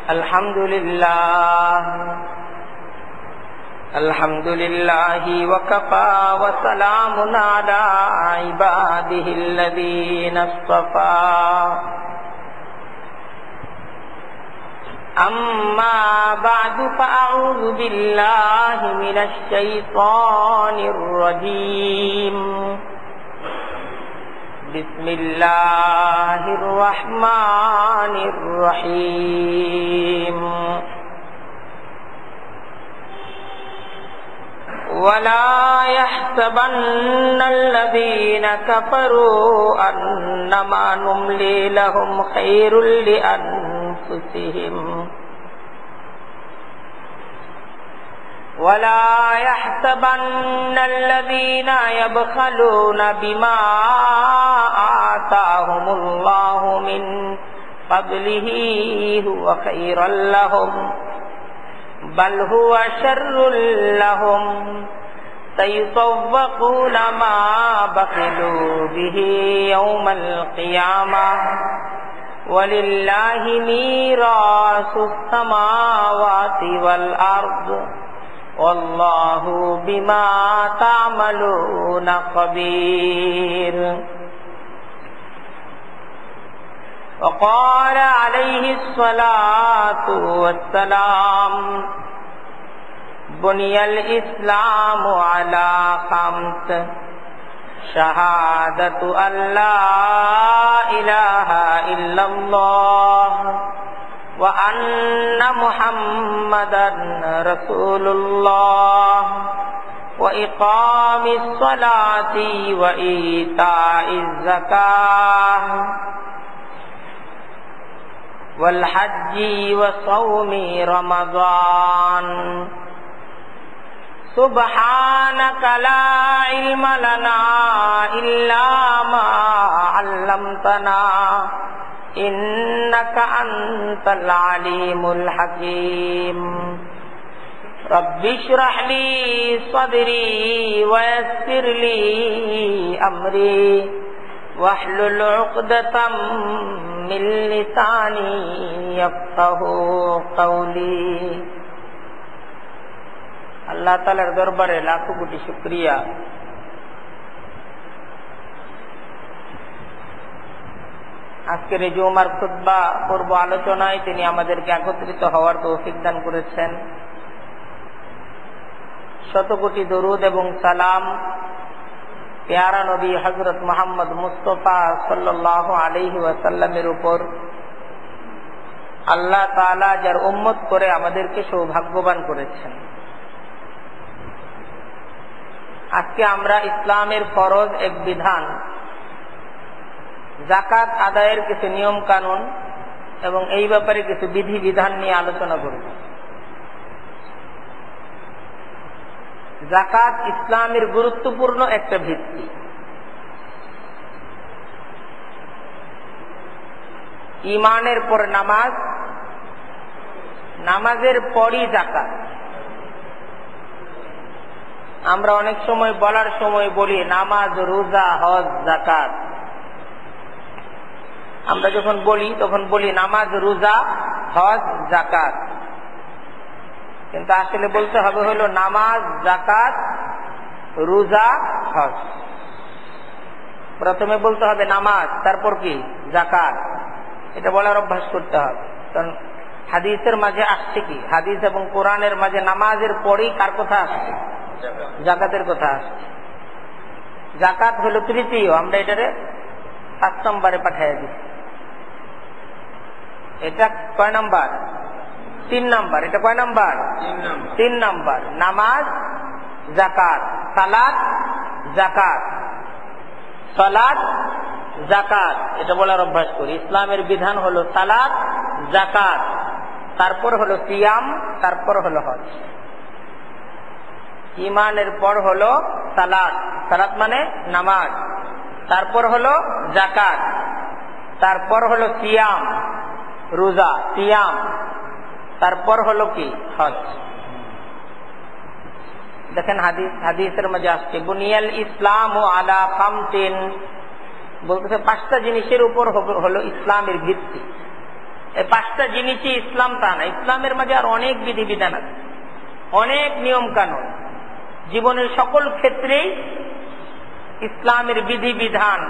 Alhamdulillahi wa kafa wa salamun ala ibadihi alladhina istafa. Amma ba'du fa a'udhu billahi minash shaitanir rajim. Bismillahirrahmanirrahim. ولا يحسبن الذين كفروا أنما نملي لهم خير لأنفسهم ولا يحسبن الذين يبخلون بما آتاهم الله من فضله هو خيرا لهم بل هو شر لهم سيطوقون ما بخلوا به يوم القيامة ولله ميراث السماوات والأرض والله بما تعملون خبير. وقال عليه الصلاة والسلام بني الإسلام على خمس شهادة أن لا إله إلا الله وأن محمدا رسول الله وإقام الصلاة وإيتاء الزكاة والحج وصوم رمضان. سبحانك لا علم لنا إلا ما علمتنا إنك أنت العليم الحكيم. رب اشرح لي صدري ويسر لي أمري واحلل عقدة من لساني يفقهوا قولي. আল্লাহ তাআলার দরবারে লাখো কোটি শুকরিয়া। আজকের এই জুমার খুতবা পূর্ব আলোচনায় তিনি আমাদেরকে একত্রিত হওয়ার তৌফিক দান করেছেন। শত কোটি দরুদ এবং সালাম প্যারা নবী হযরত মুহাম্মদ মুস্তাফা সাল্লাল্লাহু আলাইহি ওয়াসাল্লামের উপর। আল্লাহ তাআলা যার উম্মত করে আমাদেরকে সৌভাগ্যবান করেছেন। আজকে আমরা ইসলামের ফরজ এক বিধান, যাকাত আদায়ের কিছু নিয়ম কানুন এবং এই ব্যাপারে কিছু বিধি বিধান নিয়ে আলোচনা করব। যাকাত ইসলামের গুরুত্বপূর্ণ একটা ভিত্তি। ঈমানের পর নামাজ, নামাজের পরই যাকাত। আমরা অনেক সময় বলার সময় বলি নামাজ, রোজা, হজ, যাকাত। আমরা যখন বলি তখন বলি নামাজ, রোজা, হজ, যাকাত, কিন্তু আসলে বলতে হবে হলো নামাজ, যাকাত, রোজা, হজ। প্রথমে বলতে হবে নামাজ, তারপর কি যাকাত। এটা বলার অভ্যাস করতে হবে। কারণ হাদিসের মাঝে আসছে কি, হাদিস এবং কোরআনের মাঝে নামাজের পরেই কার কথা আসছে? যাকাতের কথা আসছে। যাকাত হলো তৃতীয়, আমরা এটারে 5 নম্বরে পাঠিয়ে দিই। এটা কয় নাম্বার? 3 নাম্বার। এটা কয় নাম্বার? 3 নাম্বার। নামাজ, যাকাত, সালাত, যাকাত, সালাত, যাকাত। এটা বলার অভ্যাস করি। ইসলামের বিধান হলো সালাত, যাকাত, তারপর হলো সিয়াম, তারপর হলো হজ। ঈমানের পর হলো সালাত, সালাত মানে নামাজ, তারপর হলো যাকাত, তারপর হলো সিয়াম, রোজা, সিয়াম, তারপর হলো কি হজ। দেখেন হাদিসের মধ্যে আসছে বুনিয়াল ইসলাম আলা খামসিন, বলতেছে 5টা জিনিসের উপর হলো ইসলামের ভিত্তি। এই 5টা জিনিসই ইসলাম তা না, ইসলামের মাঝে আর অনেক বিধিবিধান আছে, অনেক নিয়ম কানুন। জীবনের সকল ক্ষেত্রেই ইসলামের বিধিবিধান,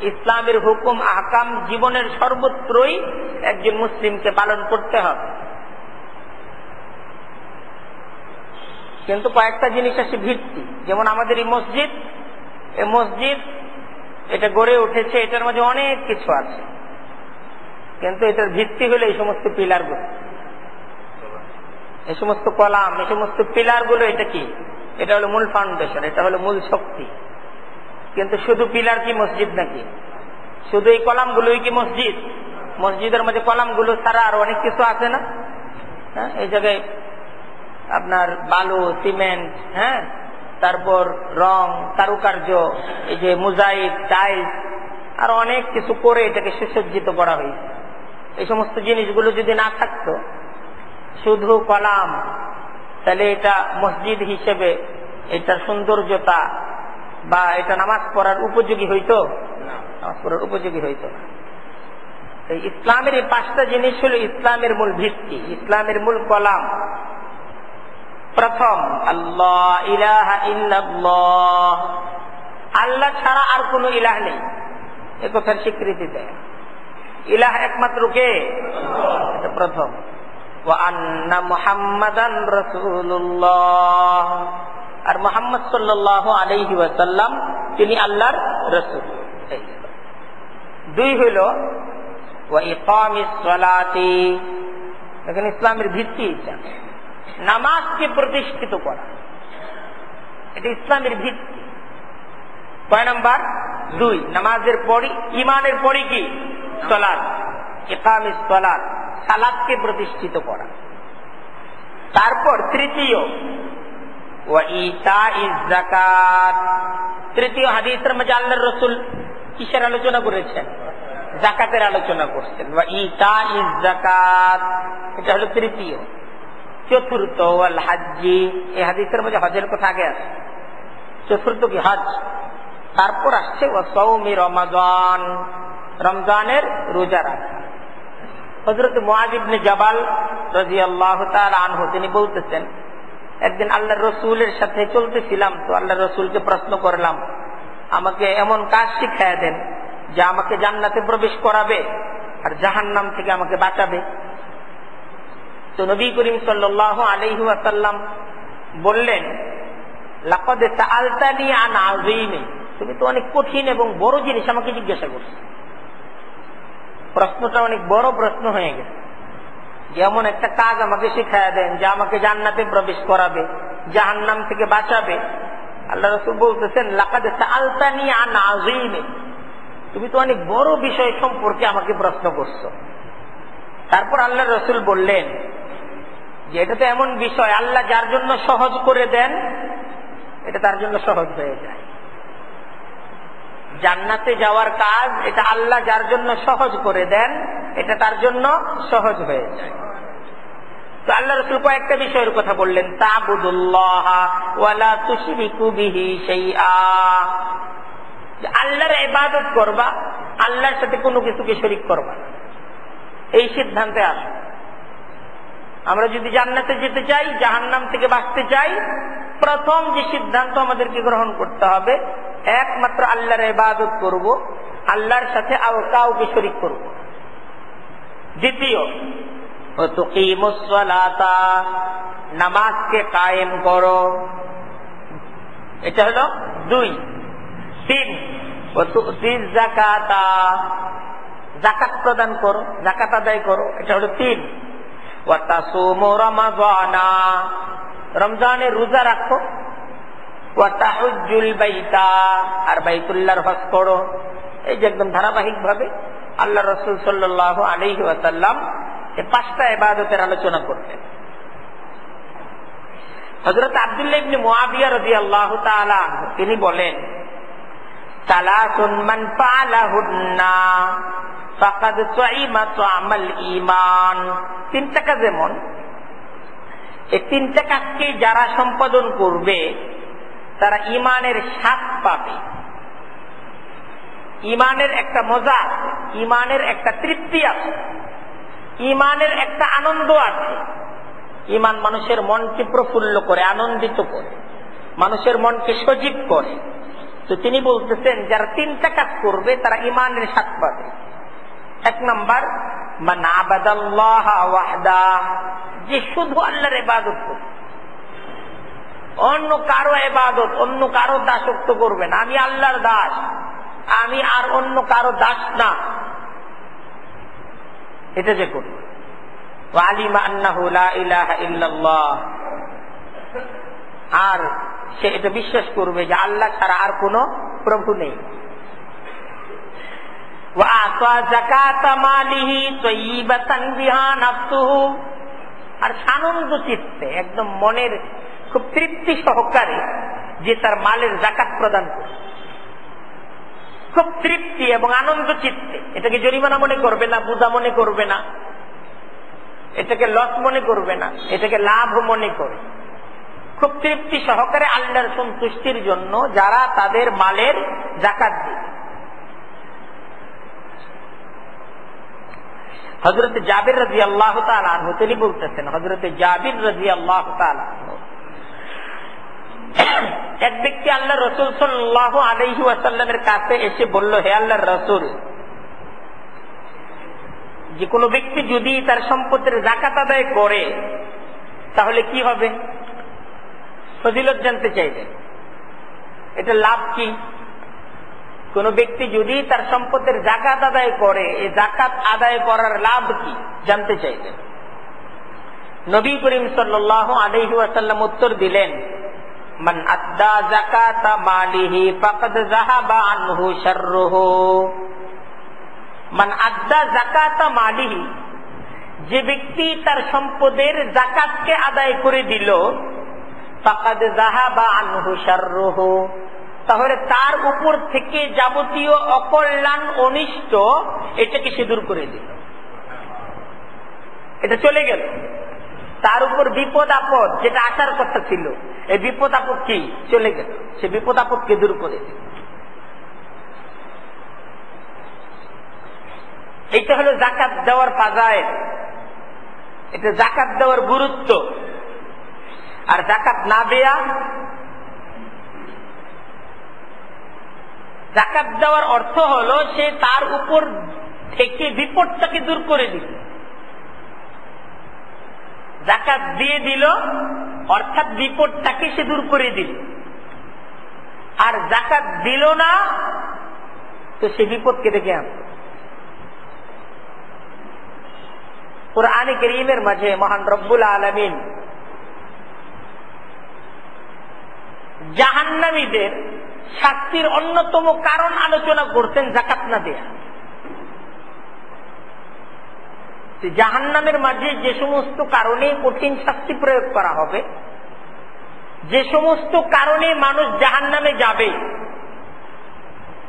ইসলামের হুকুম আহকাম জীবনের সর্বত্রই একজন মুসলিমকে পালন করতে হবে। কিন্তু কয়েকটা জিনিস আছে ভিত্তি, যেমন আমাদের এই মসজিদ, এটা গড়ে উঠেছে, এটার মাঝে অনেক কিছু আছে, কিন্তু এটার ভিত্তি হলো এই সমস্ত পিলারগুলো, এই সমস্ত কলাম, এই সমস্ত পিলারগুলো। এটা কি? এটা হলো মূল ফাউন্ডেশন, এটা হলো মূল শক্তি। কিন্তু শুধু পিলার কি মসজিদ নাকি? শুধু এই কলামগুলোই কি মসজিদ? মসজিদের মধ্যে কলামগুলো ছাড়া আর অনেক কিছু আছে না? হ্যাঁ, এই জায়গায় আপনার বালু, সিমেন্ট, হ্যাঁ, তারপর রং, কারুকার্য, এই যে মোজাইক, টাইলস, আর অনেক কিছু করে এটাকে সুসজ্জিত করা হয়েছে। এই সমস্ত জিনিসগুলো যদি না থাকতো, শুধু কলাম, তাহলে এটা মসজিদ হিসেবে এটার সৌন্দর্যতা বা এটা নামাজ পড়ার উপযোগী হইতো? নামাজ পড়ার উপযোগী হইতো না। ইসলামের এই 5টা জিনিস হল ইসলামের মূল ভিত্তি, ইসলামের মূল কলাম। প্রথম, আল্লাহ ইলাহা ইল্লাল্লাহ, আল্লাহ ছাড়া আর কোন ইলাহ নেই, এ কথার স্বীকৃতি দেয়। ইলাহ একমাত্র কে? এটা প্রথম। ওয়া আন্না মুহাম্মাদান রাসূলুল্লাহ, আর মুহাম্মদ সাল্লাল্লাহু আলাইহি ওয়াসাল্লাম তিনি আল্লাহর রাসূল। 2 হইল ওয়া ইকামিস সালাতি, এখানে ইসলামের ভিত্তি এটা, নামাজকে প্রতিষ্ঠিত করা, এটা ইসলামের ভিত্তি। কয় নাম্বার? 2। নামাজের পরই, ইমানের পরই কি? সালাত, ইকামিস সালাত, সালাতকে প্রতিষ্ঠিত করা। তারপর তৃতীয়, ওয়া ইতাইজ যাকাত। তৃতীয় হাদিসের মধ্যে আল্লাহর রাসূল কিসের আলোচনা করেছেন? যাকাতের আলোচনা করছেন। ওয়া ইতাইজ যাকাত, এটা হলো তৃতীয়। চতুর্থ, ওয়াল হাজ্জি, এই হাদিসের মধ্যে হজের কথা আগে আছে, চতুর্থ কি? হজ। তারপর আসছে ওয়া সাওমি রমাদান, রমজানের রোজা রাখা। হযরত মুআয ইবনে জাবাল রাদিয়াল্লাহু তাআলা আনহু তিনি বলতেছেন, একদিন আল্লাহর রাসূলের সাথে চলতেছিলাম, তো আল্লাহর রাসূলকে প্রশ্ন করলাম, আমাকে এমন কাজ শিখায়া দেন যা আমাকে জান্নাতে প্রবেশ করাবে আর জাহান্নাম থেকে আমাকে বাঁচাবে। তো নবী করিম সাল্লাল্লাহু আলাইহি ওয়াসাল্লাম বললেন, লাকাদ সাআলতানি আন আযীম, তুমি তো অনেক কঠিন এবং বড় জিনিস আমাকে জিজ্ঞাসা করছো। প্রশ্নটা অনেক বড় প্রশ্ন হয়ে গেছে, যেমন একটা কাজ আমাকে শিখায়া দেন যা আমাকে জান্নাতে প্রবেশ করাবে, জাহান্নাম থেকে বাঁচাবে। আল্লাহ রাসূল বলতেছেন, লাকাদ সাআলতানি আন আযীম, তুমি তো অনেক বড় বিষয় সম্পর্কে আমাকে প্রশ্ন করছো। তারপর আল্লাহ রাসূল বললেন যে এটা তো এমন বিষয়, আল্লাহ যার জন্য সহজ করে দেন এটা তার জন্য সহজ হয়ে যায়। জান্নাতে যাওয়ার কাজ, এটা আল্লাহ যার জন্য সহজ করে দেন এটা তার জন্য সহজ হয়ে যায়। তো আল্লাহ রাসূল কয়েকটা বিষয়ের কথা বললেন, তা'বুদুল্লাহ ওয়া লা তুশরিকু বিহি শাইআ, আল্লাহর ইবাদত করবা, আল্লাহর সাথে কোনো কিছুকে শরীক করবা না। এই সিদ্ধান্তে আসো। আমরা যদি জান্নাতে যেতে চাই, জাহান্নাম থেকে বাঁচতে চাই, প্রথম যে সিদ্ধান্ত আমাদেরকে গ্রহণ করতে হবে, একমাত্র আল্লাহর ইবাদত করব, আল্লাহর সাথে আর কাউকে শরীক করব। দ্বিতীয়, ওয়া তুকিমুস সালাতা, নামাজকে কায়েম করো, এটা হলো 2। 3, ওয়া তুতিজ যাকাতা, যাকাত প্রদান করো, যাকাত আদায় করো, এটা হলো 3। ওয়া তাসুমু রমাদানা, রমজানের রোজা রাখো। ওয়া তাহুজ্জুল বাইতা, আর বাইতুল্লাহর হজ করো। এই যে একদম ধারাবাহিক ভাবে আল্লাহ রাসূল সাল্লাল্লাহু আলাইহি ওয়াসাল্লাম এই 5টা ইবাদতের আলোচনা করতেন। হযরত আব্দুল্লাহ ইবনে মুআবিয়া রাদিয়াল্লাহু তাআলা আনহু তিনি বলেন, সালাতুন মান ফাআলাহুন্না ফাকাদ সাইমা তা'মাল ঈমান। 3টা কাজ যেমন, এই 3টা কাজকে যারা সম্পাদন করবে তারা ঈমানের স্বাদ পাবে, ঈমানের একটা মজা আছে, ঈমানের একটা তৃপ্তি আছে। ইমানের একটা আনন্দ আছে। ইমান মানুষের মনকে প্রফুল্ল করে, আনন্দিত করে, মানুষের মনকে সজীব করে। তো তিনি বলতেছেন যারা তিনটা কাজ করবে তারা ইমানের স্বাদ পাবে। এক নাম্বার, মান আবাদাল্লাহ ওয়াহদাহ, যে শুধু আল্লাহর ইবাদত করবে, অন্য কারো ইবাদত, অন্য কারো দাসত্ব করবে না। আমি আল্লাহর দাস, আমি আর অন্য কারো দাস না, এটা যে করবে। ওয়ালিমা আন্নাহু লা ইলাহা ইল্লাল্লাহ, আর সে এটা বিশ্বাস করবে যে আল্লাহ ছাড়া আর কোনো প্রভু নেই। ওয়া আতা যাকাতা মালিহি তাইয়িবাতান বিহা নাফসুহু, আর আনন্দ চিত্তে, একদম মনের খুব তৃপ্তি সহকারে যে তার মালের যাকাত প্রদান করে, খুব তৃপ্তি এবং আনন্দ চিত্তে। এটাকে জরিমানা মনে করবে না, বোঝা মনে করবে না, এটাকে লস মনে করবে না, এটাকে লাভ মনে করে খুব তৃপ্তি সহকারে আল্লাহর সন্তুষ্টির জন্য যারা তাদের মালের যাকাত দিবে। হযরত জাবির রাদিয়াল্লাহু তাআলা আনহু তিনি বলতেছেন, হযরত জাবির রাদিয়াল্লাহু তাআলা আনহু, এক ব্যক্তি আল্লাহ রাসূল সাল্লাল্লাহু আলাইহি ওয়াসাল্লামের কাছে এসে বলল, হে আল্লাহর রাসূল, যে কোনো ব্যক্তি যদি তার সম্পদের যাকাত আদায় করে তাহলে কি হবে? ফজিলত জানতে চাইলেন, এটা লাভ কি? কোন ব্যক্তি যদি তার সম্পদের যাকাত আদায় করে, এই যাকাত আদায় করার লাভ কি জানতে চাইলেন। নবী করিম সাল্লাল্লাহু আলাইহি ওয়াসাল্লাম উত্তর দিলেন, মান আদ্দা যাকাতা মালিহি ফাকাদ যাহাবা আনহু শাররুহু। মান আদ্দা যাকাতা মালিহি, যে ব্যক্তি তার সম্পদের যাকাতকে আদায় করে দিল, ফাকাদ যাহাবা আনহু শাররুহু, তাহলে তার উপর থেকে যাবতীয় অকল্যাণ, অনিষ্ট, এটাকে সে দূর করে দিল, এটা চলে গেল। তার উপর বিপদ আপদ যেটা আসার কথা ছিল, এই বিপদ আপদ কি চলে গেল, সে বিপদ আপদকে দূর করে দিল। এইটা হলো যাকাত দেওয়ার ফাজাইল, এটা যাকাত দেওয়ার গুরুত্ব। আর যাকাত না দেয়া, যাকাত দেওয়ার অর্থ হলো সে তার উপর থেকে বিপদটাকে দূর করে দিল। যাকাত দিয়ে দিল অর্থাৎ বিপদটাকে সে দূর করে দিল। আর যাকাত দিল না তো সে বিপদকে ডেকে আনবে। কুরআনে কারীমের মাঝে মহান রব্বুল আলামিন জাহান্নামীদের শাস্তির অন্যতম কারণ আলোচনা করতেন যাকাত না দেয়া। জাহান্নামের মাঝে যে সমস্ত কারণে কঠিন শাস্তি প্রয়োগ করা হবে, যে সমস্ত কারণে মানুষ জাহান্নামে যাবে,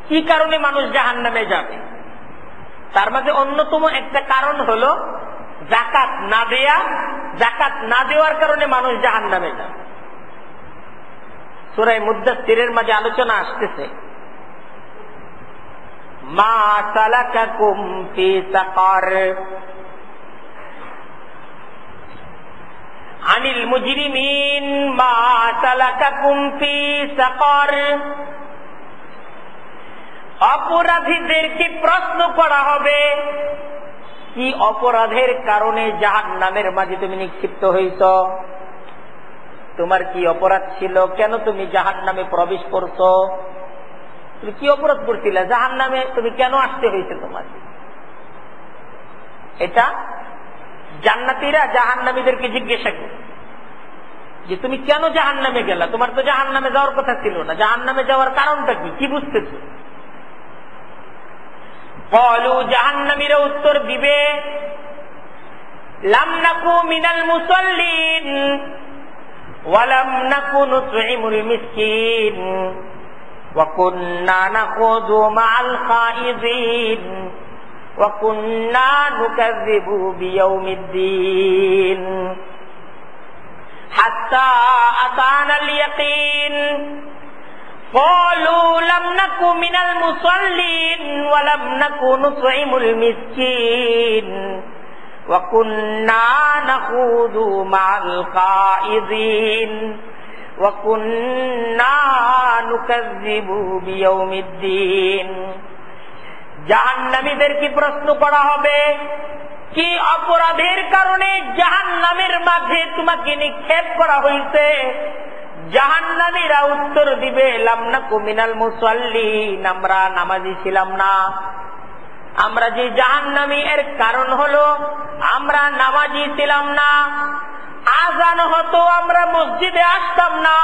কি কারণে মানুষ জাহান্নামে যাবে, তার মাঝে অন্যতম একটা কারণ হলো যাকাত না দেয়া। যাকাত না দেওয়ার কারণে মানুষ জাহান্নামে যাবে। সূরা মুদ্দাসসিরের মাঝে আলোচনা আসতেছে, মা সালাকাকুম ফি সাকার, আনিল মুজরিমিন মা সালাকাকুম ফি সাকার। অপরাধীদেরকে প্রশ্ন করা হবে, কি অপরাধের কারণে জাহান্নামের মাঝে তুমি নিক্ষিপ্ত হইছ? তোমার কি অপরাধ ছিল? কেন তুমি জাহান্নামে প্রবেশ করছো? তুমি কি অপরাধ করছিলে? জাহান্নামে তুমি কেন আসতে হয়েছে তোমার? এটা জান্নাতীরা জাহান্নামীদেরকে জিজ্ঞাসা করে যে তুমি কেন জাহান্নামে গেলা? তোমার তো জাহান্নামে যাওয়ার কথা ছিল না, জাহান্নামে যাওয়ার কারণটা কি, কি বুঝতেছ? ক্বালু, জাহান্নামীরা উত্তর দিবে, লাম নাকু মিনাল মুসাল্লিন ওয়া লাম নাকু নুতঈমুল মিসকিন ওয়া কুন্না নাখুযু মা'আল খাইযিন ওয়া কুন্না নুকাযযিবু বিয়াউমিদ্দিন হাত্তা আতানাল ইয়াকিন। قالوا لم نكن من المصلين ولم نكن نطعم المسكين ওয়া কুন্না নাখুযু মা'আল কাঈদিন ওয়া কুন্না নুকাযযিবু বিয়াউমিদ্দিন। জাহান্নামীদের কি প্রশ্ন করা হবে, কি অপরাধের কারণে জাহান্নামের মাঝে তোমাকে নিক্ষেপ করা হয়েছে? জাহান্নামীরা উত্তর দিবে, লাম নাকু মিনাল মুসাল্লিন, আমরা নামাজি ছিলাম না। আমরা যে জাহান্নামী এর কারণ হলো আমরা নামাজি ছিলাম না। আযান হতো আমরা মসজিদে আসতাম না,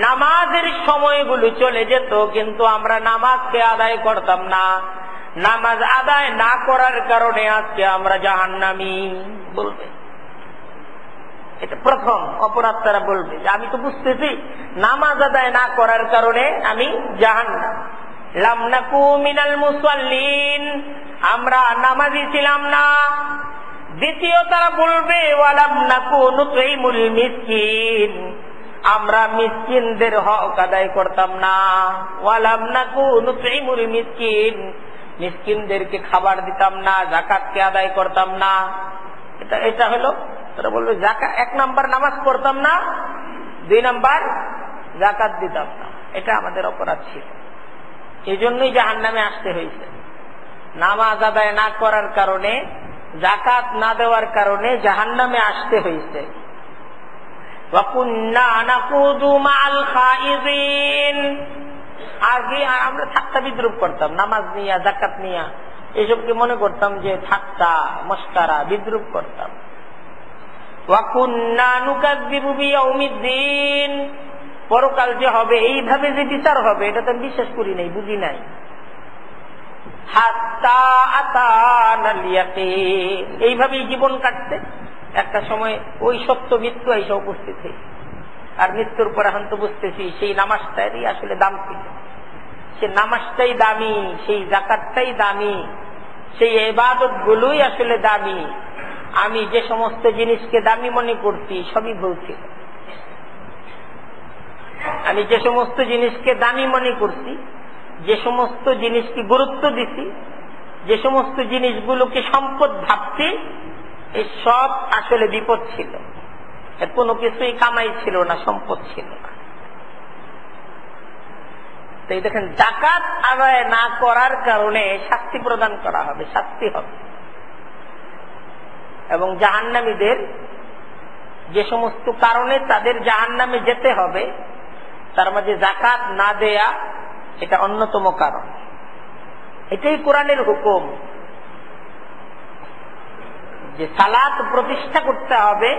নামাজের সময়গুলো চলে যেত কিন্তু আমরা নামাজকে আদায় করতাম না। নামাজ আদায় না করার কারণে আজকে আমরা জাহান্নামী বলবে। এটা প্রথম অপরাধ। তারা বলবে যে আমি তো বুঝতেছি নামাজ আদায় না করার কারণে আমি জাহান্নাম। লাম নাকু মিনাল মুসাল্লিন, আমরা নামাজি ছিলাম না। দ্বিতীয় তারা বলবে ওয়ালাম নাকু নুতঈমুল মিসকিন, আমরা মিসকিনদের হক আদায় করতাম না। ওয়ালাম নাকু নুতঈমুল মিসকিন, মিসকিনদেরকে খাবার দিতাম না, যাকাতকে আদায় করতাম না। এটা হলো তারা বলবে যাকাত। 1 নাম্বার নামাজ পড়তাম না, 2 নাম্বার যাকাত দিতাম না। এটা আমাদের অপরাধ ছিল, এই জন্যই জাহান্নামে আসতে হয়েছে। নামাজ আদায় না করার কারণে, যাকাত না দেওয়ার কারণে জাহান্নামে আসতে হয়েছে। ওয়া কুন্না নাকুযু মা'আল খায়িদিন, আগে আমরা ঠাট্টা বিদ্রুপ করতাম নামাজ নিয়া, যাকাত নিয়া, এসবকে মনে করতাম যে ঠাট্টা মস্কারা, বিদ্রুপ করতাম। ওয়া কুন্না নুকাযযিবু বিয়াউমিদ্দিন, পরকাল যে হবে, এইভাবে যে বিচার হবে এটা তো বিশ্বাস করি নাই, বুঝি নাই। হাত্তা আতানাল ইয়াকিন, এইভাবেই জীবন কাটছে। একটা সময় ওই সত্য মৃত্যু এসে উপস্থিত হয়েছে। আর মৃত্যুর পর এখন তো বুঝতেছি সেই নামাজটাই আসলে দাম ছিল, সে নামাজটাই দামি, সেই যাকাতটাই দামি, সেই ইবাদত গুলোই আসলে দামি। আমি যে সমস্ত জিনিসকে দামি মনে করছি সবই ভুল ছিল। আমি যে সমস্ত জিনিসকে দামি মনে করছি, যে সমস্ত জিনিসকে গুরুত্ব দিছি, যে সমস্ত জিনিসগুলোকে সম্পদ ভাবছি, এই সব আসলে বিপদ ছিল। কোনো কিছুই কামাই ছিল না, সম্পদ ছিল না। তাই দেখেন, যাকাত আদায় না করার কারণে শাস্তি প্রদান করা হবে, শাস্তি হবে। এবং জাহান্নামীদের যে সমস্ত কারণে তাদের জাহান্নামে যেতে হবে, তার মাঝে যাকাত না দেয়া এটা অন্যতম কারণ। এটাই কোরআনের হুকুম যে সালাত প্রতিষ্ঠা করতে হবে।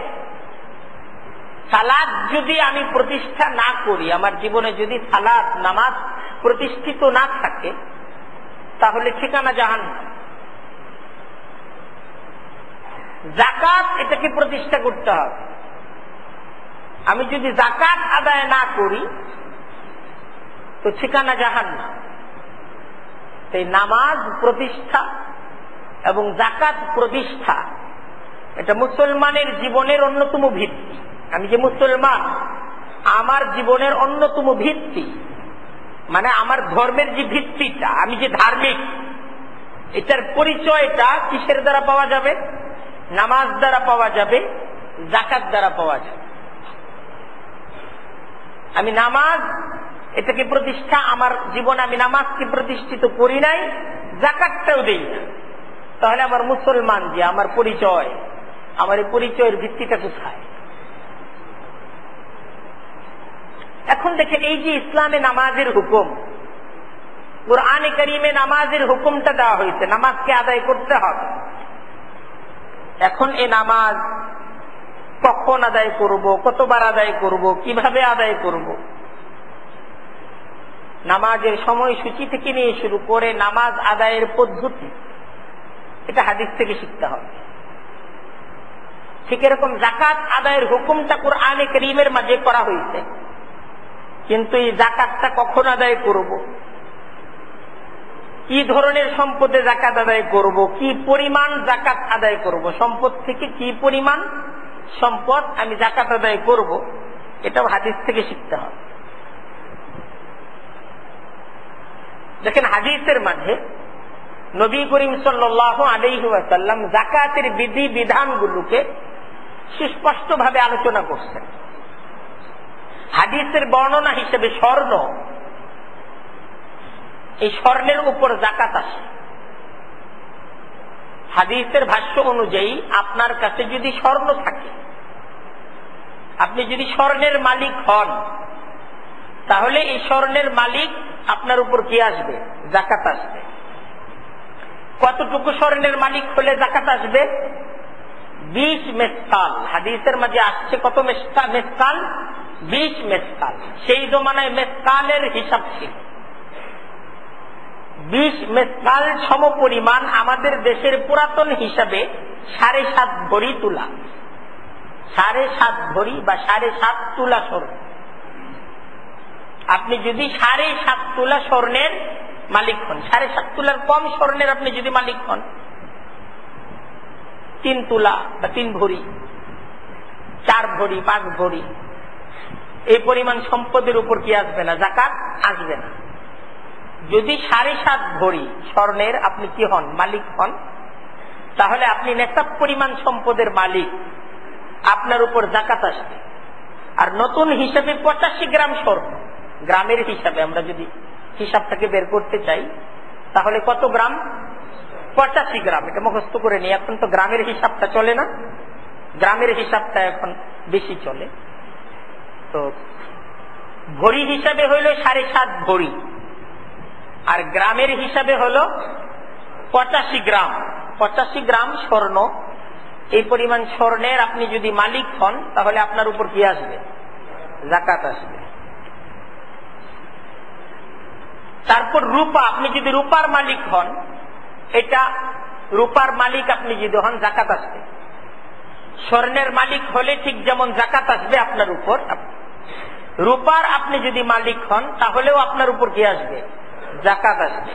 সালাত যদি আমি প্রতিষ্ঠা না করি, আমার জীবনে যদি সালাত নামাজ প্রতিষ্ঠিত না থাকে, তাহলে ঠিকানা জাহান্নাম। যাকাত এটাকে প্রতিষ্ঠা করতে হবে। আমি যদি যাকাত আদায় না করি তো ঠিকানা জাহান্নাম। এই নামাজ প্রতিষ্ঠা এবং যাকাত প্রতিষ্ঠাা এটা মুসলমানের জীবনের অন্যতম ভিত্তি। আমি যে মুসলমান, আমার জীবনের অন্যতম ভিত্তি, মানে আমার ধর্মের যে ভিত্তিটা, আমি যে ধার্মিক, এটার পরিচয়টা কিসের দ্বারা পাওয়া যাবে? নামাজ দ্বারা পাওয়া যাবে, যাকাত দ্বারা পাওয়া যাবে। আমি নামাজ এটাকে প্রতিষ্ঠা, আমার জীবনে আমি নামাজকে প্রতিষ্ঠিত করি নাই, যাকাতটাও দেই না, তাহলে আমার মুসলমান যে আমার পরিচয়, আমার এই পরিচয়ের ভিত্তিটা কোথায়? এখন দেখেন, এই যে ইসলামে নামাজের হুকুম, কুরআনে কারীমে নামাজের হুকুমটা দেওয়া হয়েছে, নামাজকে আদায় করতে হবে। এখন এই নামাজ কখন আদায় করব, কতবার আদায় করব, কিভাবে আদায় করব, নামাজের সময়সূচি থেকে নিয়ে শুরু করে নামাজ আদায়ের পদ্ধতি, এটা হাদিস থেকে শিখতে হবে। ঠিক এরকম যাকাত আদায়ের হুকুমটা কুরআনে কারীমের মাঝে করা হয়েছে, কিন্তু এই যাকাতটা কখন আদায় করব, কি ধরনের সম্পদে যাকাত আদায় করব, কি পরিমাণ যাকাত আদায় করব, সম্পদ থেকে কি পরিমাণ সম্পদ আমি যাকাত আদায় করব, এটাও হাদিস থেকে শিখতে হবে। দেখেন, হাদিসের মাঝে নবী করিম সাল্লাল্লাহু আলাইহি ওয়াসাল্লাম যাকাতের বিধি বিধানগুলোকে সুস্পষ্টভাবে আলোচনা করছেন। হাদিসের বর্ণনা হিসেবে স্বর্ণ, এই স্বর্ণের উপর যাকাত আসে। হাদিসের ভাষ্য অনুযায়ী আপনার কাছে যদি স্বর্ণ থাকে, আপনি যদি স্বর্ণের মালিক হন, তাহলে এই স্বর্ণের মালিক আপনার উপর কি আসবে? যাকাত আসবে। কতটুকু স্বর্ণের মালিক হলে যাকাত আসবে? 20 মেসকাল। হাদিসের মাঝে আসছে কত মেসকাল? 20 মেসকাল। সেই জমানায় মেসকালের হিসাব ছিল। 20 মেসকাল সমপরিমাণ আমাদের দেশের পুরাতন হিসাবে 7.5 ভরি তুলা, 7.5 ভরি বা 7.5 তুলা স্বর্ণ। আপনি যদি 7.5 তুলা স্বর্ণের মালিক হন, 7.5 তুলার কম স্বর্ণের আপনি যদি মালিক হন, 3 তুলা বা 3 ভরি, 4 ভরি, 5 ভরি, এই পরিমাণ সম্পদের উপর কি আসবে না? যাকাত আসবে না। যদি 7.5 ভরি স্বর্ণের আপনি কি হন? মালিক হন, তাহলে আপনি নেশাব পরিমাণ সম্পদের মালিক, আপনার উপর যাকাত আসবে। আর নতুন হিসাবে 85 গ্রাম স্বর্ণ, গ্রামের হিসাবে আমরা যদি হিসাবটাকে বের করতে চাই, তাহলে কত গ্রাম? 85 গ্রাম। এটা মুখস্থ করে নিই। এখন তো গ্রামের হিসাবটা চলে না, গ্রামের হিসাবটা এখন বেশি চলে। তো ভরি হিসাবে হইল 7.5 ভরি, আর গ্রামের হিসাবে হলো 85 গ্রাম। 85 গ্রাম স্বর্ণ, এই পরিমাণ স্বর্ণের আপনি যদি মালিক হন, তাহলে আপনার উপর কি আসবে? যাকাত আসবে। তারপর রূপা, আপনি যদি রূপার মালিক হন, এটা রূপার মালিক আপনি যদি হন, যাকাত আসবে। স্বর্ণের মালিক হলে ঠিক যেমন যাকাত আসবে আপনার উপর, রূপার আপনি যদি মালিক হন, তাহলেও আপনার উপর কি আসবে? যাকাত আসবে।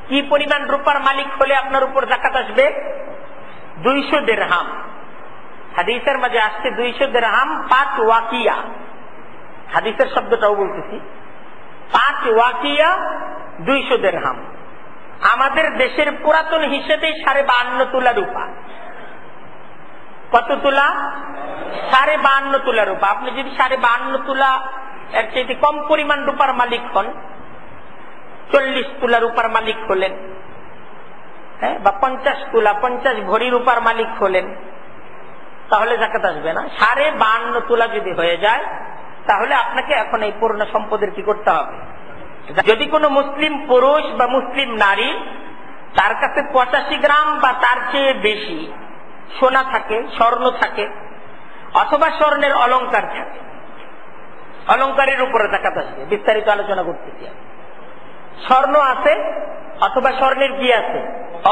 কি পরিমাণ রূপার মালিক হলে আপনার উপর যাকাত আসবে? 200 দিরহাম। হাদিসের মাঝে আসছে 200 দিরহাম 5 ওয়াকিয়া। হাদিসের শব্দটাও বলতেছি, 5 ওয়াকিয়া 200 দিরহাম। আমাদের দেশের পুরাতন হিসেবে 52.5 তুলা রূপা। কত তুলা? 52.5 তুলা রূপা। আপনি যদি 52.5 তুলা এর চাইতে কম পরিমাণ রূপার মালিক হন, 40 তুলা রূপার মালিক হলেন, হ্যাঁ, বা 50 তুলা 50 ভরি রূপার মালিক হলেন, তাহলে যাকাত আসবে না। 52.5 তুলা যদি হয়ে যায়, তাহলে আপনাকে এখন এই পূর্ণ সম্পদের কি করতে হবে? যদি কোনো মুসলিম পুরুষ বা মুসলিম নারী তার কাছে 85 গ্রাম বা তার চেয়ে বেশি সোনা থাকে, স্বর্ণ থাকে, অথবা স্বর্ণের অলংকার থাকে, অলংকারের উপরে যাকাত আসবে। বিস্তারিত আলোচনা করতেছি। স্বর্ণ আছে অথবা স্বর্ণের কি আছে?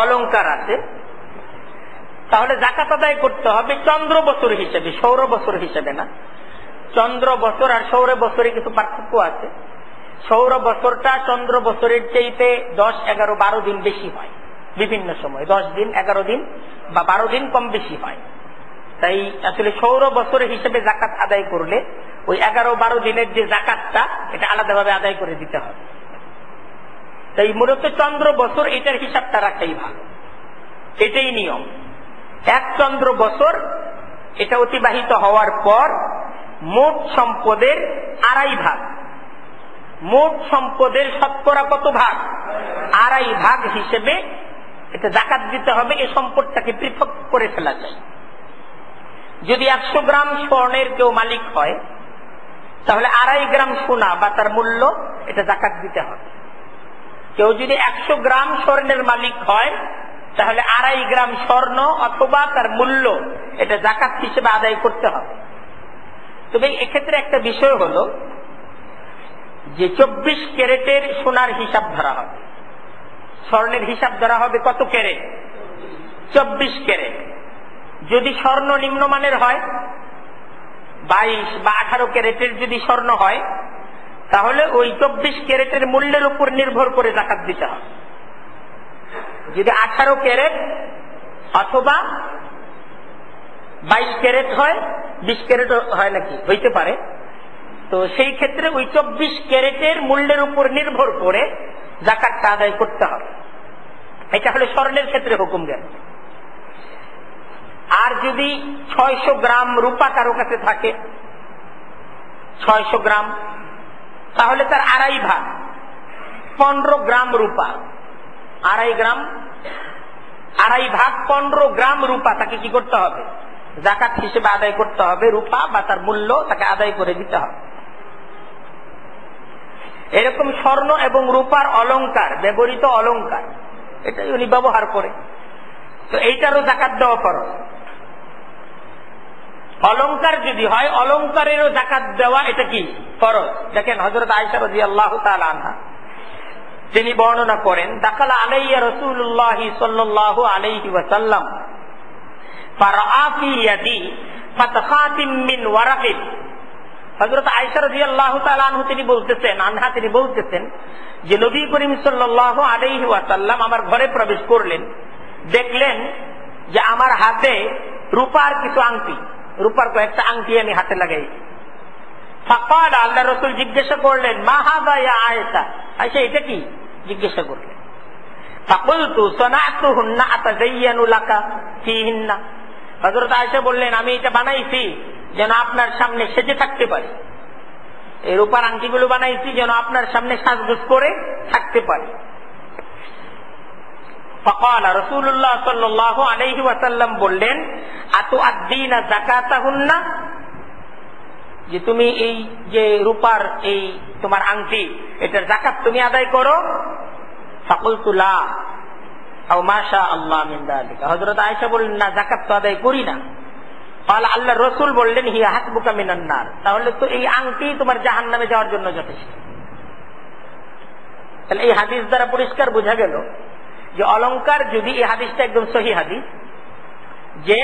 অলংকার আছে, তাহলে যাকাত আদায় করতে হবে চন্দ্র বছর হিসেবে, সৌর বছর হিসেবে না। চন্দ্র বছর আর সৌর বছরে কিছু পার্থক্য আছে। সৌর বছরটা চন্দ্র বছরের চাইতে 10, 11, 12 দিন বেশি হয় বিভিন্ন সময়। 10 দিন, 11 দিন বা 12 দিন কম বেশি হয়। তাই আসলে সৌর বছর হিসেবে যাকাত আদায় করলে ওই 11, 12 দিনের যে যাকাতটা, এটা আলাদাভাবে আদায় করে দিতে হবে। তাই মূলত চন্দ্র বছর এটার হিসাবটা রাখাই ভালো, এটাই নিয়ম। 1 চন্দ্র বছর এটা অতিবাহিত হওয়ার পর মোট সম্পদের 2.5 ভাগ, মোট সম্পদের শতকরা কত ভাগ? 2.5 ভাগ হিসেবে এটা যাকাত দিতে হবে। এই সম্পদটাকে পৃথক করে ফেলা যায়। যদি 100 গ্রাম স্বর্ণের কেউ মালিক হয়, তাহলে 2.5 গ্রাম সোনা বা তার মূল্য, এটা যাকাত দিতে হবে। কেউ যদি 100 গ্রাম স্বর্ণের মালিক হয়, তাহলে 2.5 গ্রাম স্বর্ণ অথবা তার মূল্য, এটা যাকাত হিসেবে আদায় করতে হবে। তবে এক্ষেত্রে একটা বিষয় হলো যে 24 ক্যারেটের সোনার হিসাব ধরা হবে, স্বর্ণের হিসাব ধরা হবে কত ক্যারেট? 24 ক্যারেট। যদি স্বর্ণ নিম্নমানের হয়, 22 বা 18 ক্যারেটের যদি স্বর্ণ হয়, তাহলে ওই 24 ক্যারেটের মূল্যের উপর নির্ভর করে যাকাত দিতে হবে। যদি 18 ক্যারেট অথবা 22 ক্যারেট হয়, 20 ক্যারেট হয় নাকি, হইতে পারে, তো সেই ক্ষেত্রে ওই 24 ক্যারেটের মূল্যের উপর নির্ভর করে যাকাতটা আদায় করতে হবে। এটা হলো স্বর্ণের ক্ষেত্রে হুকুম গেল। আর যদি 600 গ্রাম রূপা কারো কাছে থাকে, 600 গ্রাম, তাহলে তার আড়াই ভাগ, 15 গ্রাম রূপা, আড়াই ভাগ 15 গ্রাম রূপা তাকে কি করতে হবে? যাকাত হিসেবে আদায় করতে হবে। রূপা বা তার মূল্য তাকে আদায় করে দিতে হবে। এরকম স্বর্ণ এবং রূপার অলংকার, ব্যবহৃত অলংকার, এটাই উনি ব্যবহার করে, তো এইটারও যাকাত দেওয়া ফরজ। অলংকার যদি হয়, অলংকারেরও যাকাত দেওয়া এটা কি ফরজ। দেখেন হযরত আয়েশা রাদিয়াল্লাহু তাআলা আনহা তিনি বর্ণনা করেন, দাখালা আলাইয়া রাসূলুল্লাহ সাল্লাল্লাহু আলাইহি ওয়াসাল্লাম ফারাআ ফি ইয়াদি ফাতখাতিম মিন ওয়ারাকিন। হযরত আয়েশা রাদিয়াল্লাহু তাআলা আনহা তিনি বলতেছেন যে নবী করিম সাল্লাল্লাহু আলাইহি ওয়াসাল্লাম আমার ঘরে প্রবেশ করলেন, দেখলেন যে আমার হাতে রূপার কিছু আংটি, রূপার কয়েকটা আংটি আমি হাতে লাগাইছি। ফাকাল, আল্লাহ রাসূল জিজ্ঞাসা করলেন, মা হাযা ইয়া আয়েশা, আয়েশা এটা কি? জিজ্ঞাসা করলেন। ফাকুলতু সানাতুহুন্না আতাযায়্যানু লাকা ফীহিন্না। হযরত আয়েশা বললেন, আমি এটা বানাইছি যেন আপনার সামনে সেজে থাকতে পারি, এই রূপার আংটিগুলো বানাইছি যেন আপনার সামনে সাজগোজ করে থাকতে পারি। ফাকাল রাসূলুল্লাহ সাল্লাল্লাহু আলাইহি ওয়াসাল্লাম বললেন, আতুআদ্দিনা যাকাতাহুন্না, যে তুমি এই যে রূপার এই তোমার আংটি, এটার যাকাত তুমি আদায় করো? ফাকুলতু লা আও মাশা আল্লাহ মিন যালিকা। হযরত আয়েশা বললেন, না, যাকাত তো আদায় করি না। আল্লাহ রসুল বললেন, হিয়া হাসবুকা মিনান নার, তাহলে তো এই আংটি তোমার জাহান্নামে যাওয়ার জন্য যথেষ্ট। তাহলে এই হাদিস দ্বারা পরিষ্কার বোঝা গেল যে অলংকার, যদি এই হাদিসটা একদম সহিহ হাদিস, যে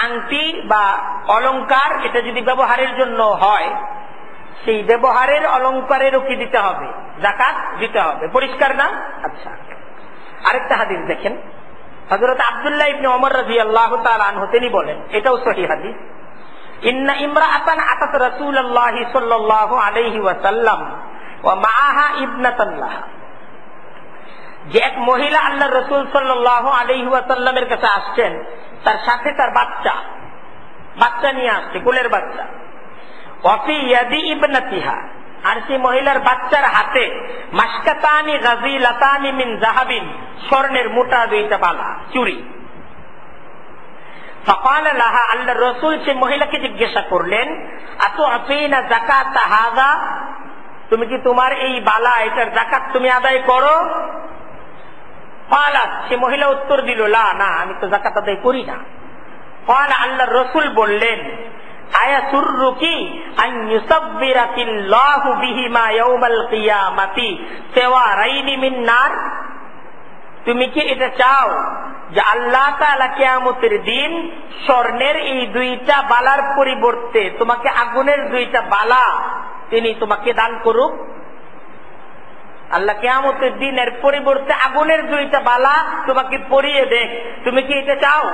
আংটি বা অলংকার এটা যদি ব্যবহারের জন্য হয়, সেই ব্যবহারের অলংকারেরও কি দিতে হবে? যাকাত দিতে হবে। পরিষ্কার না? আচ্ছা, আরেকটা হাদিস দেখেন, হযরত আব্দুল্লাহ ইবনে ওমর রাদিয়াল্লাহু তাআলা আনহু তিনি বলেন, এটাও সহিহ হাদিস, ইন্না ইমরাআতান আতাত রাসূলুল্লাহ সাল্লাল্লাহু আলাইহি ওয়াসাল্লাম ওয়া মাআহা ইবনাতান লাহা, যে এক মহিলা আল্লাহর রাসূল সাল্লাল্লাহু আলাইহি ওয়াসাল্লামের কাছে আসছেন, তার সাথে তার বাচ্চা নিয়ে আসছে, কোলের বাচ্চা। ওয়া ফি ইয়াদি ইবনাতিহা, আর সেই মহিলার বাচ্চার হাতে মাশকাতানি গাজিলাতানি মিন যাহাবিন, স্বর্ণের মোটা দুইটা বালা, চুড়ি। ফাকাল লাহা, আল্লাহর রাসূল সেই মহিলাকে জিজ্ঞাসা করলেন, আতুআতিনা যাকাতা হাযা, তুমি কি তোমার এই বালা, এটার যাকাত তুমি আদায় করো? ক্বালাত, সে মহিলা উত্তর দিল, লা, না, আমি তো যাকাত আদায় করি না। ক্বাল, আল্লাহর রাসূল বললেন, আয়াসুররুকি আন ইউসাব্বিরাকিল্লাহু বিহিমা ইয়াউমাল কিয়ামাতি সাওয়ারাইনি মিন নার, তুমি কি এটা চাও যে আল্লাহ তাআলা কিয়ামতের দিন স্বর্ণের এই দুইটা বালার পরিবর্তে তোমাকে আগুনের দুইটা বালা তিনি তোমাকে দান করুক? আল্লাহ কিয়ামতের দিনের পরিবর্তে আগুনের দুইটা বালা তোমাকে পরিয়ে দেখ, তুমি কি এটা চাও?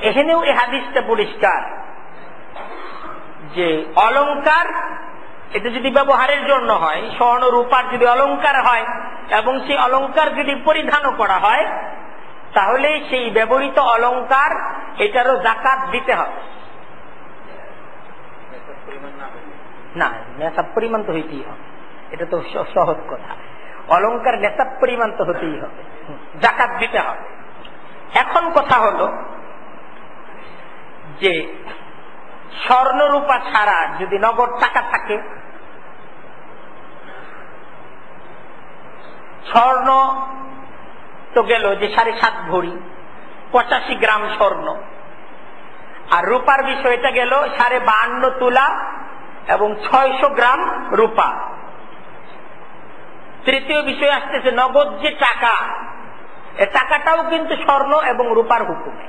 এখানেও এই হাদিসটা পরিষ্কার যে অলংকার এটা যদি ব্যবহারের জন্য হয়, স্বর্ণ রূপার যদি অলংকার হয় এবং সেই অলংকার যদি পরিধানও করা হয়, তাহলে সেই ব্যবহৃত অলংকার এটারও যাকাত দিতে হবে। না, নেশাব পরিমাণ তো হইতেই হবে, এটা তো সহজ কথা। অলংকার নেশাব পরিমাণ তো হতেই হবে, যাকাত দিতে হবে। এখন কথা হলো যে স্বর্ণ রূপা ছাড়া যদি নগদ টাকা থাকে, স্বর্ণ তো গেল যে 7.5 ভরি 85 গ্রাম স্বর্ণ, আর রূপার বিষয়টা গেল 52.5 তোলা এবং 600 গ্রাম রূপা। তৃতীয় বিষয় আসতেছে নগদ যে টাকা, এ টাকাটাও কিন্তু স্বর্ণ এবং রূপার হুকুমে।